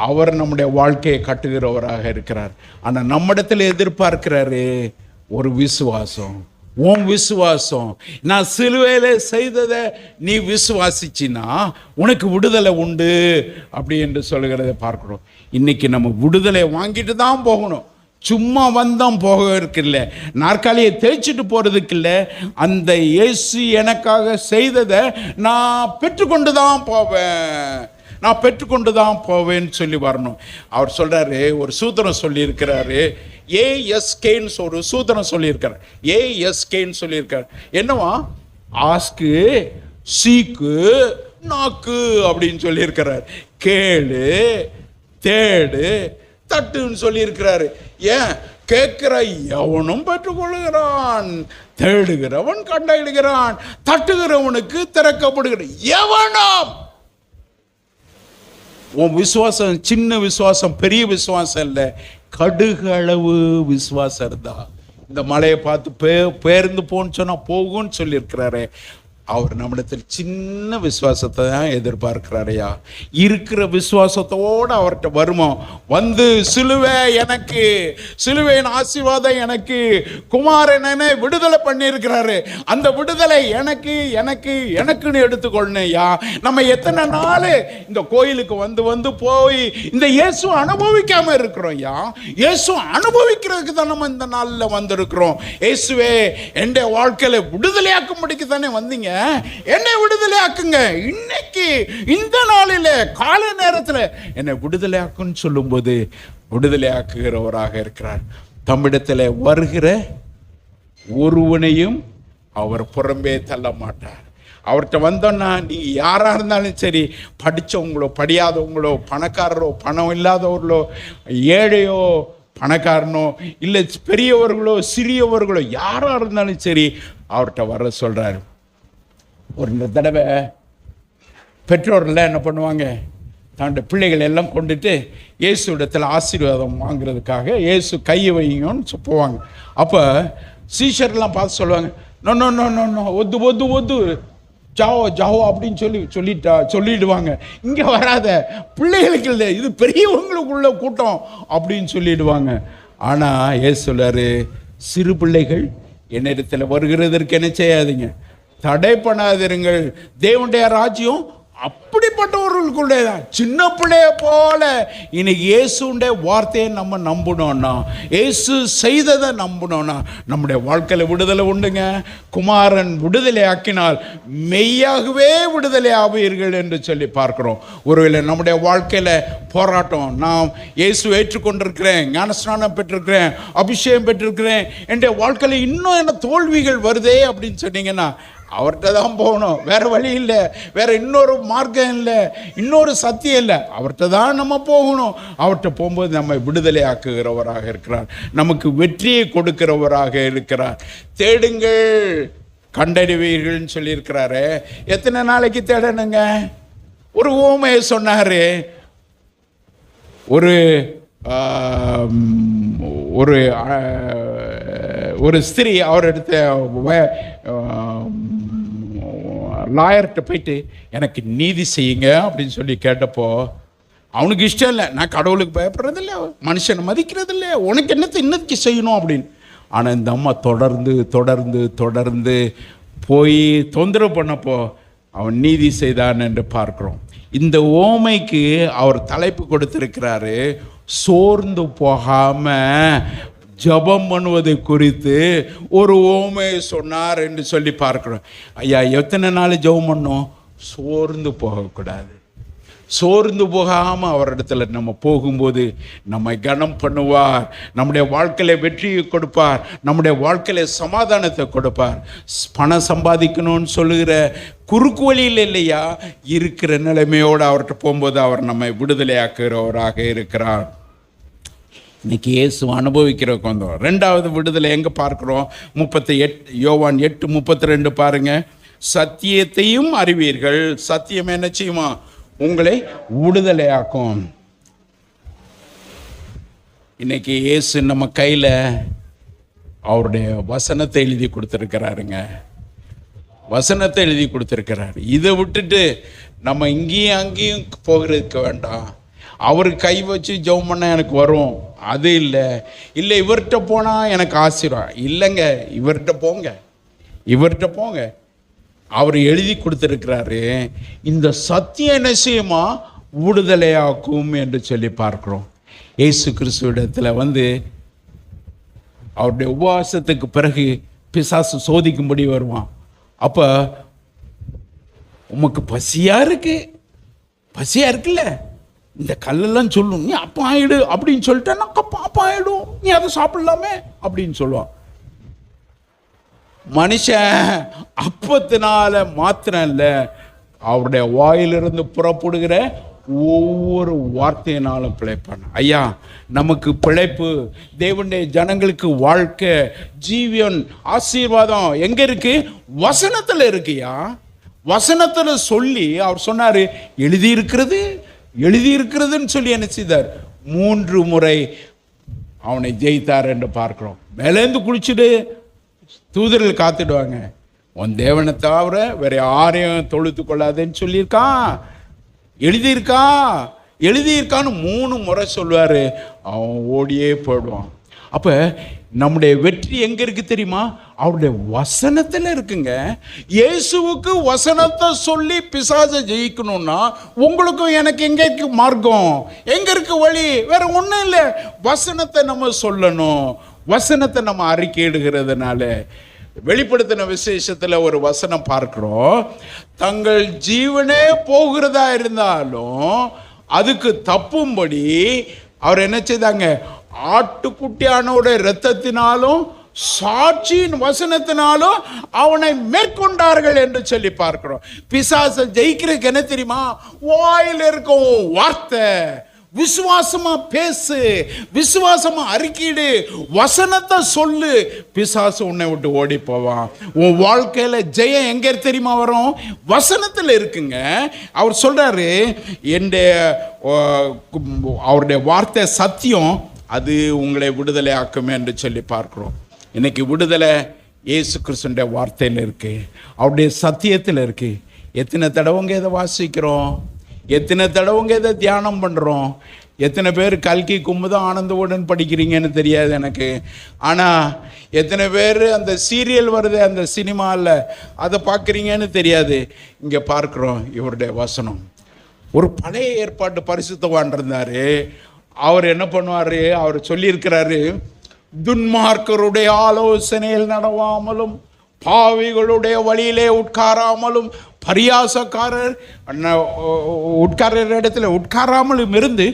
அவர் நம்முடைய வாழ்க்கையை கட்டுகிறவராக இருக்கிறார். ஆனால் நம்மிடத்தில் எதிர்பார்க்கிறாரு ஒரு விசுவாசம். உன் விசுவாசம், நான் சிலுவையில் செய்ததை நீ விசுவாசிச்சின்னா உனக்கு விடுதலை உண்டு அப்படி என்று சொல்லுகிறத பார்க்கிறோம். இன்னைக்கு நம்ம விடுதலை வாங்கிட்டு தான் போகணும். சும்மா வந்தோம் போக இருக்குல்ல, நாற்காலியை தேய்ச்சிட்டு போகிறதுக்கு இல்லை. அந்த இயேசு எனக்காக செய்ததை நான் பெற்றுக்கொண்டு தான் போவேன்னு சொல்லி வரணும். அவர் சொல்கிறாரு, ஒரு சூத்திரம் சொல்லியிருக்கிறாரு. ஏஎஸ்கேன்னு ஒரு சூத்திரம் சொல்லியிருக்கார். ஏஎஸ்கேன்னு சொல்லியிருக்கார். என்னவா? ஆஸ்கு, சீக்கு, நாக்கு அப்படின்னு சொல்லியிருக்கிறார். கேளு, தேடு, தட்டுன்னு சொல்லியிருக்கிறாரு. ஏன்? கேட்கிற எவனும் பெற்றுக்கொள்கிறான், தேடுகிறவன் கண்டடைகிறான், தட்டுகிறவனுக்கு திறக்கப்படுகிற எவனும். உன் விசுவாசம் சின்ன விசுவாசம், பெரிய விசுவாசம் இல்லை, கடுகளவு விசுவாசம் இருந்தா இந்த மலையை பார்த்து பேர்ந்து போன்னு சொன்னா போகும்னு சொல்லியிருக்கிறாரு. அவர் நம்மிடத்தில் சின்ன விசுவாசத்தை தான் எதிர்பார்க்கிறாரையா. இருக்கிற விசுவாசத்தோடு அவர்கிட்ட வருமா வந்து, சிலுவையின் ஆசீர்வாதம் எனக்கு, குமாரனை விடுதலை பண்ணியிருக்கிறாரு, அந்த விடுதலை எனக்குன்னு எடுத்துக்கொள்ளணையா. நம்ம எத்தனை நாள் இந்த கோயிலுக்கு வந்து போய் இந்த இயேசு அனுபவிக்காம இருக்கிறோம் ஐயா. இயேசு அனுபவிக்கிறதுக்கு தான் நம்ம இந்த நாளில் வந்திருக்கிறோம். இயேசுவே என் வாழ்க்கையில விடுதலையாக்கும்படிக்கு தானே வந்தீங்க, என்னை விடுதலை ஆக்குங்க. இன்னைக்கு இந்த நாளில் காலை நேரத்தில் என்னை விடுதலை ஆக்குன்னு சொல்லும்போது விடுதலை ஆக்குகிறவராக இருக்கிறார். தம்மிடத்தில் வருகிற ஒருவனையும் அவர் புறம்பே தள்ள மாட்டார். அவர்கிட்ட வந்தோன்னா நீங்கள் யாராக இருந்தாலும் சரி, படித்தவங்களோ படியாதவங்களோ, பணக்காரரோ பணம் இல்லாதவர்களோ, ஏழையோ பணக்காரனோ, இல்லை பெரியவர்களோ சிறியவர்களோ, யாராக இருந்தாலும் சரி அவர்கிட்ட வர சொல்கிறார். ஒரு தடவை பெற்றோர்லாம் என்ன பண்ணுவாங்க, தன்னுடைய பிள்ளைகள் எல்லாம் கொண்டுட்டு இயேசு இடத்துல ஆசீர்வாதம் வாங்குறதுக்காக இயேசு கையை வைங்கன்னு போவாங்க. அப்போ சீஷர்லாம் பார்த்து சொல்லுவாங்க, no no no no no, ஒத்து ஜாவோ அப்படின்னு சொல்லிடுவாங்க. இங்கே வராத, பிள்ளைகளுக்கு இல்லை, இது பெரியவங்களுக்குள்ள கூட்டம் அப்படின்னு சொல்லிடுவாங்க. ஆனால் இயேசு சொல்றாரு, சிறு பிள்ளைகள் என்னிடத்தில் வருகிறதற்கு என்ன செய்யாதீங்க, தடை பண்ணாதிருங்கள். தேவனுடைய ராஜ்யம் அப்படிப்பட்டவர்களுக்குள்ளே தான். சின்ன பிள்ளைய போல இன்னைக்கு இயேசுடைய வார்த்தையை நம்ம நம்பணும்னா, இயேசு செய்ததை நம்பணும்னா நம்முடைய வாழ்க்கையில் விடுதலை உண்டுங்க. குமாரன் விடுதலை ஆக்கினால் மெய்யாகவே விடுதலை ஆவீர்கள் என்று சொல்லி பார்க்கிறோம். ஒருவேளை நம்முடைய வாழ்க்கையில் போராட்டம், நான் இயேசு ஏற்றுக்கொண்டிருக்கிறேன், ஞானஸ்நானம் பெற்றிருக்கிறேன், அபிஷேகம் பெற்றிருக்கிறேன், என்னுடைய வாழ்க்கையில் இன்னும் என்ன தோல்விகள் வருதே அப்படின்னு சொன்னீங்கன்னா அவர்கிட்ட தான் போகணும். வேறு வழி இல்லை, வேறு இன்னொரு மார்க்கம் இல்லை, இன்னொரு சத்தியம் இல்லை. அவர்கிட்ட தான் நம்ம போகணும். அவர்கிட்ட போகும்போது நம்ம விடுதலை ஆக்குகிறவராக இருக்கிறார், நமக்கு வெற்றியை கொடுக்கிறவராக இருக்கிறார். தேடுங்கள் கண்டறிவீர்கள்னு சொல்லியிருக்கிறாரு. எத்தனை நாளைக்கு தேடணுங்க? ஒரு உவமையை சொன்னார். ஒரு ஸ்திரீ அவரிடத்த லாயர்கிட்ட போயிட்டு எனக்கு நீதி செய்யுங்க அப்படின்னு சொல்லி கேட்டப்போ அவனுக்கு இஷ்டம் இல்லை. நான் கடவுளுக்கு பயப்படுறதில்லை, மனுஷனை மதிக்கிறதில்லை, உனக்கு என்னத்தை இன்னத்துக்கு செய்யணும் அப்படின்னு. ஆனால் இந்த அம்மா தொடர்ந்து தொடர்ந்து தொடர்ந்து போய் தொந்தரவு பண்ணப்போ அவன் நீதி செய்தான் என்று பார்க்கிறோம். இந்த ஓமைக்கு அவர் தலைப்பு கொடுத்திருக்கிறாரு, சோர்ந்து போகாம ஜெபம் பண்ணுவதை குறித்து ஒரு ஓமையை சொன்னார் என்று சொல்லி பார்க்கிறோம். ஐயா, எத்தனை நாள் ஜெபம் பண்ணோம்? சோர்ந்து போகக்கூடாது. சோர்ந்து போகாமல் அவரிடத்துல நம்ம போகும்போது நம்மை கனம் பண்ணுவார். நம்முடைய வாழ்க்கையில வெற்றியை கொடுப்பார். நம்முடைய வாழ்க்கையில சமாதானத்தை கொடுப்பார். பணம் சம்பாதிக்கணும்னு சொல்லுகிற குறுக்கு வழியில் இல்லையா, இருக்கிற நிலைமையோடு அவர்கிட்ட போகும்போது அவர் நம்மை விடுதலையாக்குகிறவராக இருக்கிறார். இன்னைக்கு இயேசு அனுபவிக்கிறதுக்கு வந்தோம். ரெண்டாவது விடுதலை எங்கே பார்க்குறோம்? 38 யோவான் 8:32 பாருங்க. சத்தியத்தையும் அறிவீர்கள், சத்தியம் என்ன செய்யுமா? உங்களை விடுதலையாக்கும். இன்னைக்கு இயேசு நம்ம கையில் அவருடைய வசனத்தை எழுதி கொடுத்துருக்கிறாருங்க. வசனத்தை எழுதி கொடுத்துருக்கிறாரு. இதை விட்டுட்டு நம்ம இங்கேயும் அங்கேயும் போகிறதுக்கு வேண்டாம். அவர் கை வச்சு ஜெபம் பண்ண எனக்கு வரும், அது இல்லை. இல்லை இவர்கிட்ட போனால் எனக்கு ஆசீர்வாதம் இல்லைங்க. இவர்கிட்ட போங்க, இவர்கிட்ட போங்க. அவர் எழுதி கொடுத்துருக்கிறாரு. இந்த சத்தியம் என்ன செய்யுமா? விடுதலையாக்கும் என்று சொல்லி பார்க்கிறோம். இயேசு கிறிஸ்துவிடத்தில் அவருடைய உபவாசத்துக்கு பிறகு பிசாசு சோதிக்கும்படி வருவான். அப்போ உமக்கு பசியாக இருக்குல்ல, இந்த கல்லெல்லாம் சொல்லும், நீ அப்பா ஆயிடு அப்படின்னு சொல்லிட்டேன்னா அப்பா ஆயிடும், நீ அதை சாப்பிடலாமே அப்படின்னு சொல்லுவான். மனுஷன் அப்பத்தினால மாத்திரம் இல்லை, அவருடைய வாயிலிருந்து புறப்படுகிற ஒவ்வொரு வார்த்தையினாலும் பிழைப்பான். ஐயா, நமக்கு பிழைப்பு, தேவனுடைய ஜனங்களுக்கு வாழ்க்கை, ஜீவன், ஆசீர்வாதம் எங்க இருக்கு? வசனத்தில் இருக்குயா. வசனத்தில் சொல்லி அவர் சொன்னாரு, எழுதியிருக்கிறதுன்னு சொல்லி என்ன செய்தார்? 3 முறை அவனை ஜெயித்தார் என்று பார்க்கிறோம். மேலேந்து குளிச்சுடு, தூதர்கள் காத்துடுவாங்க, உன் தேவனை தவிர வேற யாரையும் தொழுத்து கொள்ளாதேன்னு சொல்லியிருக்கான். எழுதியிருக்கான்னு 3 முறை சொல்லுவார். அவன் ஓடியே போயிடுவான். அப்போ நம்முடைய வெற்றி எங்கே இருக்கு தெரியுமா? அவருடைய வசனத்தில் இருக்குங்க. இயேசுவுக்கு வசனத்தை சொல்லி பிசாசை ஜெயிக்கணும்னா உங்களுக்கும் எனக்கு எங்கே இருக்கு மார்க்கம்? எங்கே இருக்கு வழி? வேற ஒன்றும் இல்லை. வசனத்தை நம்ம சொல்லணும். வசனத்தை நம்ம அறிக்கையிடுகிறதுனால வெளிப்படுத்தின விசேஷத்தில் ஒரு வசனம் பார்க்கிறோம். தங்கள் ஜீவனே போகிறதா இருந்தாலும் அதுக்கு தப்பும்படி அவர் என்ன செய்தாங்க? ஆட்டுக்குட்டியானோட இரத்தத்தினாலும் சாட்சியின் வசனத்தினாலும் அவனை மேற்கொண்டார்கள் என்று சொல்லி பார்க்கிறோம். பிசாசை ஜெயிக்கிறதுக்கு என்ன தெரியுமா? வாயில் இருக்கும் வார்த்தை. விசுவாசமா பேசு, விசுவாசமா அறிக்கையிடு, வசனத்தை சொல்லு. பிசாசு உன்னை விட்டு ஓடி போவான். உன் வாழ்க்கையில ஜெயம் எங்க தெரியுமா வரும்? வசனத்தில் இருக்குங்க. அவர் சொல்றாரு, அவருடைய வார்த்தை சத்தியம், அது உங்களை விடுதலை ஆக்குமே என்று சொல்லி பார்க்கிறோம். இன்னைக்கு விடுதலை இயேசு கிறிஸ்துவின் வார்த்தையில் இருக்கு, அவருடைய சத்தியத்தில் இருக்கு. எத்தனை தடவைங்க இதை வாசிக்கிறோம்? எத்தனை தடவைங்க இதை தியானம் பண்ணுறோம்? எத்தனை பேர் கல்கி குமுதம் ஆனந்தவுடன் படிக்கிறீங்கன்னு தெரியாது எனக்கு. ஆனால் எத்தனை பேர் அந்த சீரியல் வருது அந்த சினிமாவில் அதை பார்க்குறீங்கன்னு தெரியாது. இங்கே பார்க்குறோம் இவருடைய வசனம். ஒரு பழைய ஏற்பாட்டு பரிசுத்தவான் இருந்தார். அவர் என்ன பண்ணுவார்? அவர் சொல்லியிருக்கிறாரு, துன்மார்க்கருடைய ஆலோசனையில் நடவாமலும் பாவிகளுடைய வழியிலே உட்காராமலும் பரியாசக்காரர் உட்கார்ற இடத்துல உட்காராமலும் இருந்து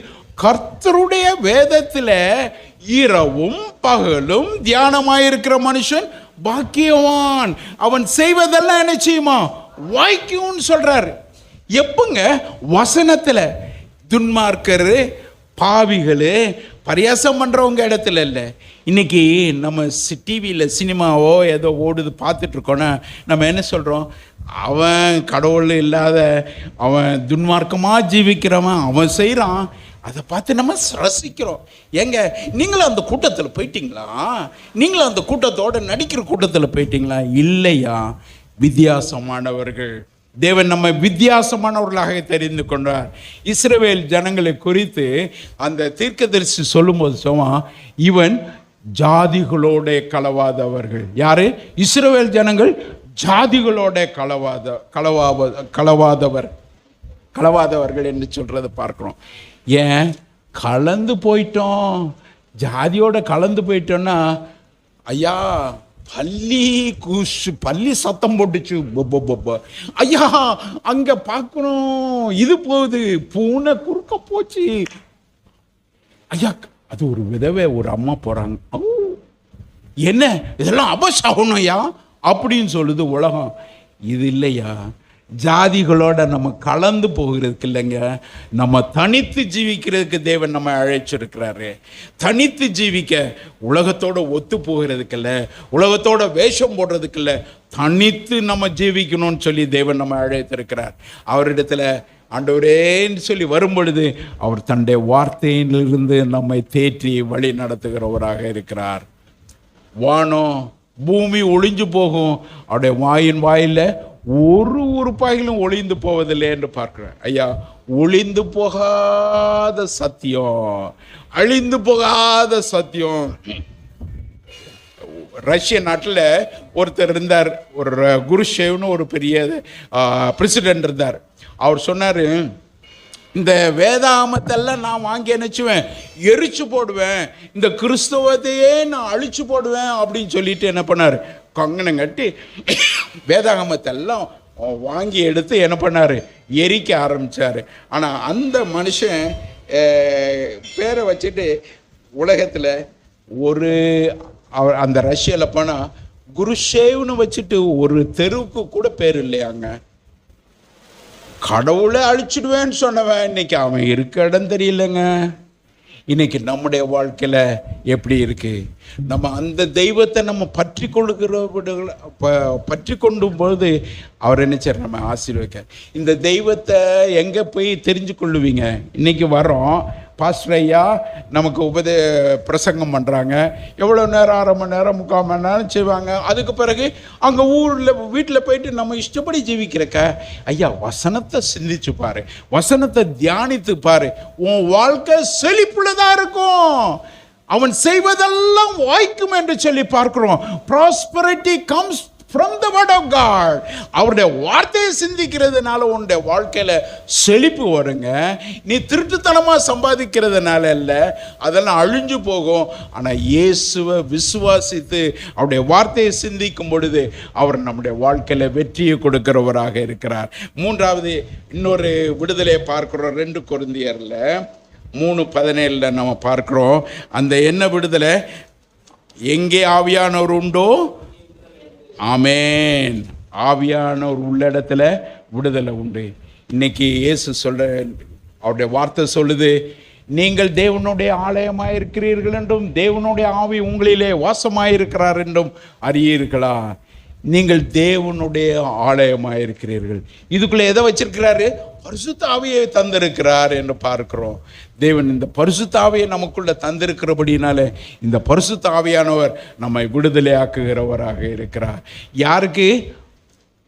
கர்த்தருடைய வேதத்தில் இரவும் பகலும் தியானமாயிருக்கிற மனுஷன் பாக்கியவான். அவன் செய்வதெல்லாம் என்ன செய்யுமா? வாய்க்கும்னு சொல்றாரு. எப்பங்க? வசனத்தில். துன்மார்க்கர், பாவிகள், பரியாசம் பண்ணுறவங்க இடத்துல இல்லை. இன்றைக்கி நம்ம டிவியில் சினிமாவோ ஏதோ ஓடுது பார்த்துட்ருக்கோன்னா நம்ம என்ன சொல்கிறோம்? அவன் கடவுள் இல்லாத, அவன் துன்மார்க்கமாக ஜீவிக்கிறவன், அவன் செய்கிறான். அதை பார்த்து நம்ம ரசிக்கிறோம். ஏங்க, நீங்களும் அந்த கூட்டத்தில் போயிட்டீங்களா? நீங்களும் அந்த கூட்டத்தோடு நடிக்கிற கூட்டத்தில் போயிட்டீங்களா? இல்லையா. வித்தியாசமானவர்கள். தேவன் நம்ம வித்தியாசமானவர்களாக தெரிந்து கொண்டார். இஸ்ரவேல் ஜனங்களை குறித்து அந்த தீர்க்கதரிசி சொல்லும்போது சொல்லுவான், இவன் ஜாதிகளோட கலவாதவர்கள். யாரு? இஸ்ரவேல் ஜனங்கள் ஜாதிகளோட கலவாதவர்கள் என்று சொல்றதை பார்க்கிறோம். ஏன்? கலந்து போயிட்டோம். ஜாதியோட கலந்து போயிட்டோன்னா ஐயா பள்ளி சத்தம் போட்டுச்சு. ஐயா அங்க பார்க்கணும், இது போகுது, பூனை குறுக்க போச்சு. ஐயா அது ஒரு விதவை ஒரு அம்மா போறாங்க, என்ன இதெல்லாம் அபசாகணும் ஐயா அப்படின்னு சொல்லுது உலகம். இது இல்லையா, ஜாதிகளோட நம்ம கலந்து போகிறதுக்கு இல்லைங்க, நம்ம தனித்து ஜீவிக்கிறதுக்கு தேவன் நம்ம அழைச்சிருக்கிறாரு. தனித்து ஜீவிக்க, உலகத்தோட ஒத்து போகிறதுக்கு இல்லை, உலகத்தோட வேஷம் போடுறதுக்கு இல்லை, தனித்து நம்ம ஜீவிக்கணும்னு சொல்லி தேவன் நம்ம அழைத்திருக்கிறார். அவரிடத்துல ஆண்டவரேன்னு சொல்லி வரும் பொழுது அவர் தன்னுடைய வார்த்தையிலிருந்து நம்மை தேற்றி வழி நடத்துகிறவராக இருக்கிறார். வானம் பூமி ஒளிஞ்சு போகும், அவருடைய வாயின் வாயில ஒரு உறுப்பாயிலும் ஒளிந்து போவதில்லை என்று பார்க்கிறேன். ஐயா ஒளிந்து போகாத சத்தியம், அழிந்து போகாத சத்தியம். ரஷ்ய நாட்டில் ஒருத்தர் இருந்தார், ஒரு குருஷேவ்னு ஒரு பெரிய பிரசிடென்ட் இருந்தார். அவர் சொன்னார், இந்த வேதாகமத்தெல்லாம் நான் வாங்கி நினச்சுவேன், எரிச்சு போடுவேன், இந்த கிறிஸ்தவத்தையே நான் அழிச்சு போடுவேன் அப்படின்னு சொல்லிட்டு என்ன பண்ணார், கங்கணம் கட்டி வேதாகமத்தெல்லாம் வாங்கி எடுத்து என்ன பண்ணார், எரிக்க ஆரம்பித்தார். ஆனால் அந்த மனுஷன் பேரை வச்சுட்டு உலகத்தில் ஒரு அவர் அந்த ரஷ்யாவில் போனால் குருஷேவ்னு வச்சுட்டு ஒரு தெருவுக்கு கூட பேர் இல்லையாங்க. கடவுளை அழிச்சிடுவேன்னு சொன்னவன் இன்னைக்கு அவன் இருக்க இடம் தெரியலங்க. இன்னைக்கு நம்முடைய வாழ்க்கையில் எப்படி இருக்கு, நம்ம அந்த தெய்வத்தை நம்ம பற்றி கொண்டும் போது அவர் நினைச்சார் நம்ம ஆசீர்வதிக்க. இந்த தெய்வத்தை எங்கே போய் தெரிஞ்சு கொள்ளுவீங்க? இன்னைக்கு வரோம், பாஸ்டர் ஐயா நமக்கு பிரசங்கம் பண்ணுறாங்க, எவ்வளோ நேரம், அரை மணி நேரம், 3/4 மணி நேரம் செய்வாங்க. அதுக்கு பிறகு அங்கே ஊரில் வீட்டில் போயிட்டு நம்ம இஷ்டப்படி ஜீவிக்கிறக்க. ஐயா வசனத்தை சிந்திச்சு பாரு, வசனத்தை தியானித்து பாரு, உன் வாழ்க்கை செழிப்புள்ளதாக இருக்கும். அவன் செய்வதெல்லாம் வாய்க்கும் என்று சொல்லி பார்க்கிறோம். Prosperity comes from the word of God. அவருடைய வார்த்தையை சிந்திக்கிறதுனால உன்னுடைய வாழ்க்கையில செழிப்பு வருங்க. நீ திருட்டுத்தனமா சம்பாதிக்கிறதுனால இல்ல, அதெல்லாம் அழிஞ்சு போகும். ஆனா இயேசுவை விசுவாசித்து அவருடைய வார்த்தையை சிந்திக்கும் பொழுது அவர் நம்முடைய வாழ்க்கையில வெற்றியை கொடுக்கிறவராக இருக்கிறார். மூன்றாவது இன்னொரு விடுதலையை பார்க்கிறோம். 2 கொரிந்தியர்ல 3:17 நம்ம பார்க்கிறோம். அந்த என்ன விடுதலை? எங்கே ஆவியானவர் உண்டோ, ஆமேன், ஆவியானவர் உள்ள இடத்துல விடுதலை உண்டு. இன்னைக்கு இயேசு சொல்ற, அவருடைய வார்த்தை சொல்லுது, நீங்கள் தேவனுடைய ஆலயமாயிருக்கிறீர்கள் என்றும் தேவனுடைய ஆவி உங்களிலே வாசமாயிருக்கிறார் என்றும் அறியீர்களா? நீங்கள் தேவனுடைய ஆலயமாயிருக்கிறீர்கள். இதுக்குள்ள எதை வச்சிருக்கிறாரு? பரிசுத்த ஆவியை தந்திருக்கிறார் என்று பார்க்கிறோம். தேவன் இந்த பரிசுத்த ஆவியை நமக்குள்ள தந்திருக்கிறபடினால இந்த பரிசுத்த ஆவியானவர் நம்மை விடுதலையாக்குகிறவராக இருக்கிறார். யாருக்கு?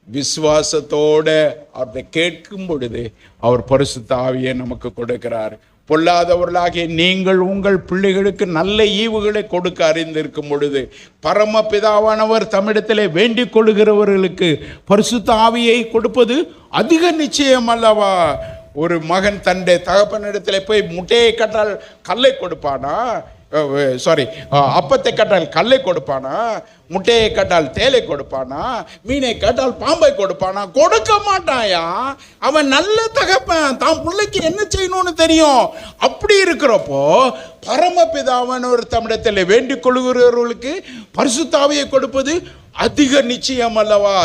விசுவாசத்தோட அவரை கேட்கும் பொழுது அவர் பரிசுத்த ஆவியை நமக்கு கொடுக்கிறார். பொல்லாதவர்களாகிய நீங்கள் உங்கள் பிள்ளைகளுக்கு நல்ல ஈவுகளை கொடுக்க அறிந்திருக்கும் பொழுது பரமபிதாவானவர் தம்மிடத்திலே வேண்டிக் கொள்கிறவர்களுக்கு பரிசுத்த ஆவியை கொடுப்பது அதிக நிச்சயம் அல்லவா? ஒரு மகன் தன்னுடைய தகப்பனிடத்தில் போய் முட்டையை கட்டால் கல்லை கொடுப்பானா? அப்பத்தை கட்டால் கல்லை கொடுப்பானா? முட்டையை கட்டால் தேலை கொடுப்பானா? மீனை கட்டால் பாம்பை கொடுப்பானா? கொடுக்க மாட்டாயா. அவன் நல்ல தகப்பன், தான் பிள்ளைக்கு என்ன செய்யணும்னு தெரியும். அப்படி இருக்கிறப்போ பரமபிதாவானவர் தம்மிடத்தில் வேண்டிக் கொள்கிறவர்களுக்கு பரிசுத்த ஆவியை கொடுப்பது அதிக நிச்சயம் அல்லவா?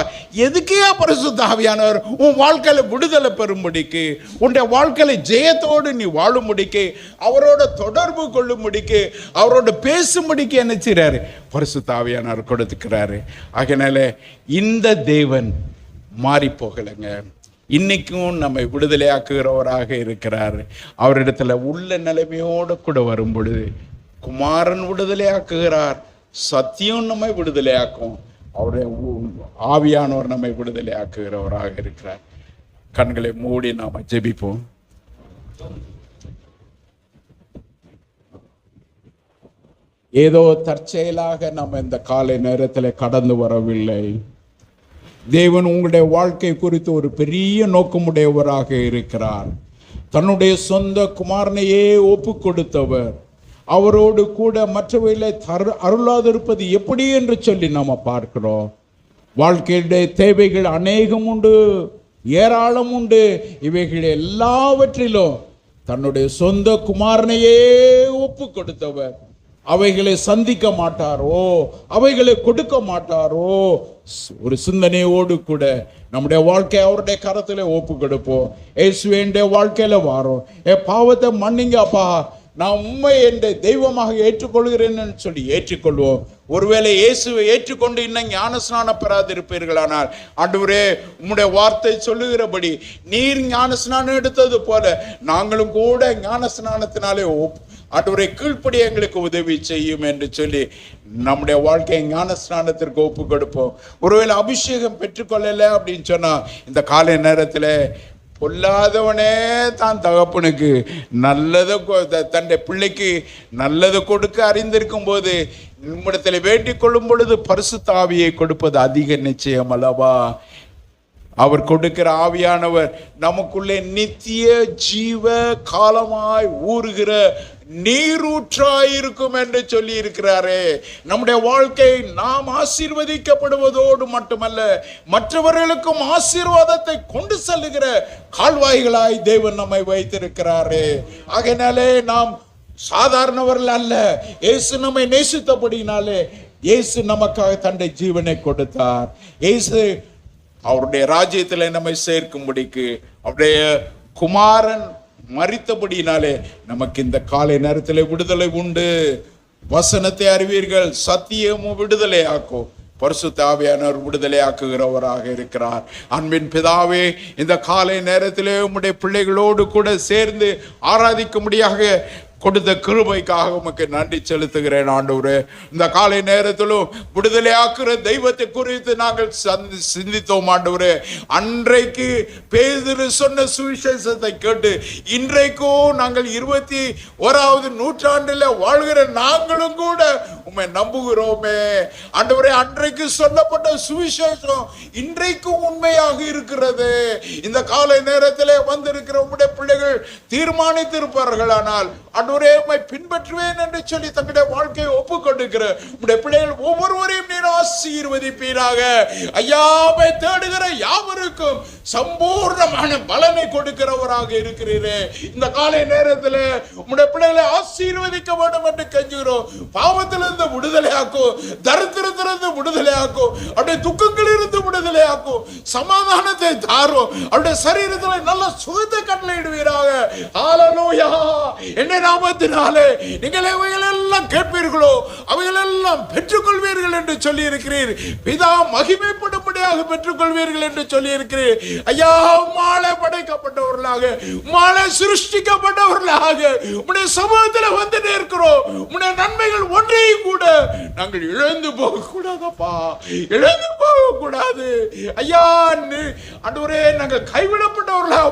எதுக்கையா பரிசுத்த ஆவியானவர்? உன் வாழ்க்கையில விடுதலை பெறும்படிக்கு, உன்னுடைய வாழ்க்கையில ஜெயத்தோடு நீ வாழும்படிக்கு, அவரோட தொடர்பு கொள்ளும்படிக்கு, அவரோட பேசும்படிக்கு என்ன செய்றாரு? பரிசுத்த ஆவியானவர் கொடுத்துக்கிறாரு. ஆகையினால இந்த தேவன் மாறி போகலைங்க. இன்னைக்கும் நம்மை விடுதலையாக்குகிறவராக இருக்கிறார். அவரிடத்துல உள்ள நிலைமையோடு கூட வரும் பொழுது குமாரன் விடுதலையாக்குகிறார். சத்தியம் நம்மை விடுதலையாக்கும். அவருடைய ஆவியானவர் நம்மை விடுதலையாக்குகிறவராக இருக்கிறார். கண்களை மூடி நாம ஜெபிப்போம். ஏதோ தற்செயலாக நம்ம இந்த காலை நேரத்தில் கடந்து வரவில்லை. தேவன் உங்களுடைய வாழ்க்கை குறித்து ஒரு பெரிய நோக்கமுடையவராக இருக்கிறார். தன்னுடைய சொந்த குமாரனையே ஒப்பு கொடுத்தவர். அவரோடு கூட மற்றவைகளை அருளாதிருப்பது எப்படி என்று சொல்லி நாம் பார்க்கிறோம். வாழ்க்கையுடைய தேவைகள் அநேகம் உண்டு, ஏராளம் உண்டு. இவைகள் எல்லாவற்றிலும் தன்னுடைய சொந்த குமாரனையே ஒப்பு கொடுத்தவர் அவைகளை சந்திக்க மாட்டாரோ, அவைகளை கொடுக்க மாட்டாரோ? ஒரு சிந்தனையோடு கூட நம்முடைய வாழ்க்கை அவருடைய கரத்தில் ஒப்பு கொடுப்போம். இயேசுவே வாழ்க்கையில வாரோம், என் பாவத்தை மன்னிங்க அப்பா, நான் உண்மை என்ற தெய்வமாக ஏற்றுக்கொள்கிறேன்னு சொல்லி ஏற்றுக்கொள்வோம். ஒருவேளை இயேசுவை ஏற்றுக்கொண்டு இன்னும் ஞானஸ்நானம் பெறாதிருப்பீர்களானால், ஆண்டவரே உம்முடைய வார்த்தை சொல்லுகிறபடி நீர் ஞானஸ்நானம் எடுத்தது போல நாங்களும் கூட ஞானஸ்நானத்தினாலே ஆண்டவரை கீழ்ப்படி எங்களுக்கு உதவி செய்யும் என்று சொல்லி நம்முடைய வாழ்க்கையை ஞானஸ்நானத்திற்கு ஒப்பு கொடுப்போம். ஒருவேளை அபிஷேகம் பெற்றுக்கொள்ளலை அப்படின்னு சொன்னா, இந்த காலை நேரத்தில் பொல்லாதவனே தான் தகப்பனுக்கு நல்லதை தன்னுடைய பிள்ளைக்கு நல்லதை கொடுக்க அறிந்திருக்கும் போது நம்மிடத்தில் வேண்டிக் கொள்ளும் பொழுது பரிசுத்த ஆவியை கொடுப்பது அதிக நிச்சயம் அல்லவா? அவர் கொடுக்கிற ஆவியானவர் நமக்குள்ளே நித்திய ஜீவ காலமாய் ஊறுகிற நீரூற்றாயிருக்கும் என்று சொல்லி இருக்கிறாரே. நம்முடைய வாழ்க்கை நாம் ஆசீர்வதிக்கப்படுவதோடு மட்டுமல்ல, மற்றவர்களுக்கும் ஆசீர்வாதத்தை கொண்டு செல்லுகிற கால்வாய்களாய் தேவன் நம்மை வைத்திருக்கிறாரே. ஆகையினாலே நாம் சாதாரணவர்கள் அல்ல. இயேசு நம்மை நேசித்தபடினாலே இயேசு நமக்காக தன்னுடைய ஜீவனை கொடுத்தார். இயேசு அவருடைய ராஜ்யத்தில் நம்மை சேர்க்கும்படிக்கு அவருடைய குமாரன் மரித்தபடினாலே நமக்கு இந்த காலை நேரத்தில் விடுதலை உண்டு. வசனத்தை அறிவீர்கள், சத்தியமும் விடுதலை ஆக்கும். பரிசுத்த ஆவியானவர் விடுதலை ஆக்குகிறவராக இருக்கிறார். அன்பின் பிதாவே, இந்த காலை நேரத்திலே உம்முடைய பிள்ளைகளோடு கூட சேர்ந்து ஆராதிக்கும்படியாக கொடுத்த கிருபைக்காக உமக்கு நன்றி செலுத்துகிறேன் ஆண்டவரே. இந்த காலை நேரத்திலும் விடுதலை ஆக்குற தெய்வத்தை குறித்து நாங்கள் சிந்தித்தோம் ஆண்டவரே. அன்றைக்கு பேதுரு சொன்ன சுவிசேஷத்தை கேட்டு இன்றைக்கும் நாங்கள் 21வது நூற்றாண்டில் வாழ்கிற நாங்களும் கூட உம்மை நம்புகிறோமே ஆண்டவரே. அன்றைக்கு சொல்லப்பட்ட சுவிசேஷம் இன்றைக்கும் உண்மையாக இருக்கிறது. இந்த காலை நேரத்தில் வந்திருக்கிற உம்முடைய பிள்ளைகள் தீர்மானித்திருப்பார்களானால் ஆண்டவரே உம்மை பின்பற்றுவேன் என்று சொல்லி தங்களுடைய வாழ்க்கையை ஒப்புக்கொண்டிருக்கிற உம்முடைய பிள்ளைகள் ஒவ்வொருவரையும் நீர் ஆசீர்வதிப்பீராக. ஐயாவை தேடுகிற யாவருக்கும் சம்பூர்ணமான பலனை கொடுக்கிறவராக இருக்கிறீரே. இந்த காலை நேரத்தில் உம்முடைய பிள்ளைகளை ஆசீர்வதிக்க வேண்டும் என்று கெஞ்சுகிறோம். பாவத்திலிருந்து விடுதலையாக்கும், தரித்திரத்திலிருந்து விடுதலையாக்கும், அவருடைய துக்கங்களிலிருந்து விடுதலையாக்கும், சமாதானத்தை தாரும், அவருடைய சரீரத்தில் நல்ல சுகத்தை கட்டளையிடுவீராக. ஹல்லேலூயா. என்ன நாமத்தினாலே நீங்கள் எவைகளெல்லாம் கேட்பீர்களோ அவைகளெல்லாம் பெற்றுக்கொள்வீர்கள் என்று சொல்லி இருக்கிறீர். பிதா மகிமைப்படும்படியாக பெற்றுக்கொள்வீர்கள் என்று சொல்லி இருக்கிறீர். ஐயா, மாலை படைக்கப்பட்டவர்களாக, மாலை சிருஷ்டிக்கப்பட்டவர்களாக உம்முடைய சமூகத்தில் வந்து நிற்கிறோம். உம்முடைய நன்மைகள் ஒன்றையும் கூட நாங்கள் இழந்து போக கூடாதப்பா, இழந்து போக கூடாது ஐயா. ஆண்டவரே, நாங்கள் கைவிடப்பட்டவர்களாக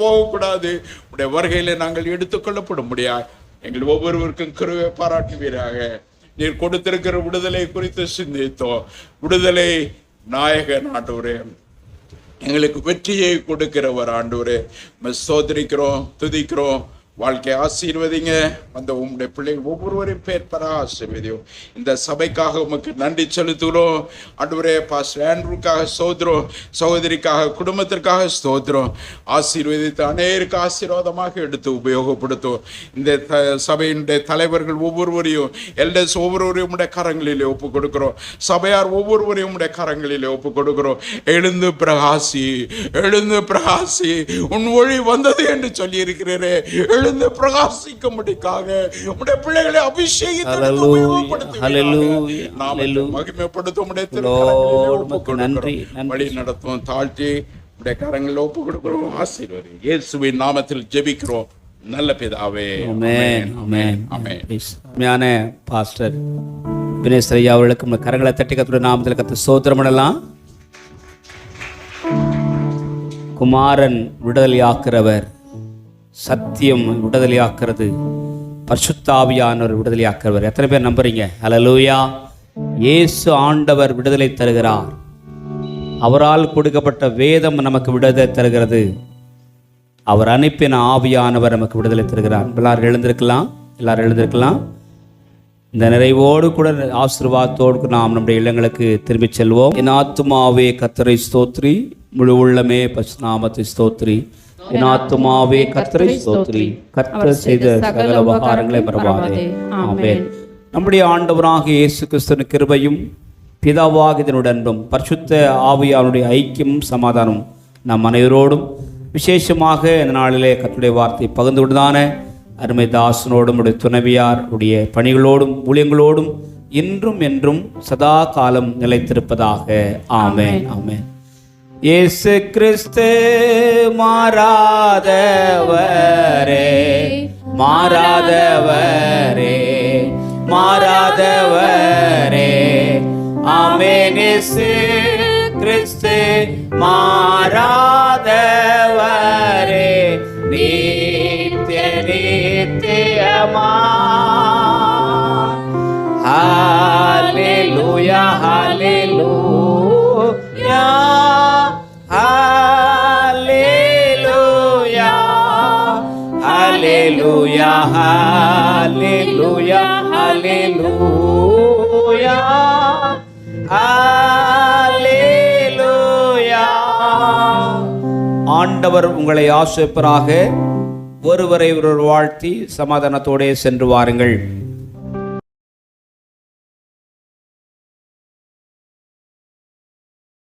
போக கூடாது. உடைய வருகையில நாங்கள் எடுத்துக்கொள்ளப்பட முடியாது. எங்கள் ஒவ்வொருவருக்கும் கிருபை பாராட்டுவீராக. நீர் கொடுத்திருக்கிற விடுதலை குறித்து சிந்தித்தோம். விடுதலை நாயகன் ஆண்டவரே, எங்களுக்கு வெற்றியை கொடுக்கிறவர் ஆண்டவரே. ஸ்தோத்திரிக்கிறோம், துதிக்கிறோம். வாழ்க்கை ஆசீர்வதிங்க. வந்த உங்களுடைய பிள்ளைகள் ஒவ்வொருவரையும் பேர் பெற ஆசீர்வதியும். இந்த சபைக்காக உமக்கு நன்றி செலுத்துகிறோம் ஆண்டவரே. பாஸ்டர் ஆண்ட்ரூக்காக ஸ்தோத்திரம், சகோதரிக்காக, குடும்பத்திற்காக ஸ்தோத்திரம். ஆசீர்வதித்து அநேருக்கு ஆசீர்வாதமாக எடுத்து உபயோகப்படுத்தும். இந்த சபையினுடைய தலைவர்கள் ஒவ்வொருவரையும், எல்டர்ஸ் ஒவ்வொருவரையும் உடைய கரங்களிலே ஒப்பு கொடுக்கிறோம். சபையார் ஒவ்வொருவரையும் உடைய கரங்களிலே ஒப்பு கொடுக்கிறோம். எழுந்து பிரகாசி, எழுந்து பிரகாசி, உன் ஒளி வந்தது என்று சொல்லி இருக்கிறீரே. எழுந்து பிரகாசிக்கும்படிக்காக உம்முடைய பிள்ளைகளை அபிஷேகித்து மகிமைப்படுத்தும். வழி நடத்தும், தாழ்த்தி உடைய கரங்களில் ஒப்பு கொடுக்கிறோம். ஆசீர்வதி இயேசுவின் நாமத்தில் ஜெபிக்கிறோம் நல்ல பிதாவே. ஆமென், ஆமென், ஆமென். ஞான பாஸ்டர் வினேஸ்வர் ஐயா அவர்களுக்கு கரங்களை தட்டி கர்த்தருடைய நாமத்தில் கர்த்தர் ஸ்தோத்திரம் பண்ணலாம். குமாரன் விடுதலையாக்குறவர், சத்தியம் விடுதலையாக்குறது, பரிசுத்த ஆவியானவர் விடுதலையாக்குறவர். எத்தனை பேர் நம்புறீங்க? ஹல்லேலூயா. இயேசு ஆண்டவர் விடுதலை தருகிறார். அவரால் கொடுக்கப்பட்ட வேதம் நமக்கு விடுதலை தருகிறது. அவர் அனுப்பின ஆவியானவர் நமக்கு விடுதலை தருகிறார். எல்லாரும் எழுந்திருக்கலாம், எல்லாரும் எழுந்திருக்கலாம். இந்த நிறைவோடு கூட ஆசீர்வாதத்தோடு நாம் நம்முடைய இல்லங்களுக்கு திரும்பிச் செல்வோம். என் ஆத்துமாவே கர்த்தரை ஸ்தோத்ரி, முழு உள்ளமே பரிசுநாமத்தை ஸ்தோத்ரி. என் ஆத்துமாவே கர்த்தரை ஸ்தோத்ரி, கர்த்தர் செய்த சகல உபகாரங்களை மறவாதே. ஆமென். நம்முடைய ஆண்டவராகிய இயேசு கிறிஸ்துவின் கிருபையும் பிதாவாகிய தேவனுடைய அன்பும் பரிசுத்த ஆவியானுடைய ஐக்கியமும் சமாதானம் நம் அனைவரோடும், விசேஷமாக இந்த நாளிலே கர்த்தருடைய வார்த்தை பகிர்ந்து விடுதான அருமை தாசனோடும் உடைய துணைவியார் உடைய பணிகளோடும் ஊழியங்களோடும் இன்றும் என்றும் சதா காலம் நிலைத்திருப்பதாக. ஆமென். ஆமென். இயேசு கிறிஸ்து மாறாதவரே, மாறாதவரே, மாறாதவரே. ஆமென். இயேசு கிறிஸ்து மாறாதவரே, நித்திய நித்தியமா. ஹல்லேலூயா, ஹல்லேலூயா, ஹல்லேலூயா, ஹல்லேலூயா, ஹல்லேலூயா, ஹல்லேலூயா, ஹல்லேலூயா. ஆண்டவர் உங்களை ஆசீர்வதிப்பாராக. ஒருவரை ஒருவர் வாழ்த்தி சமாதானத்தோடே சென்று வாருங்கள்.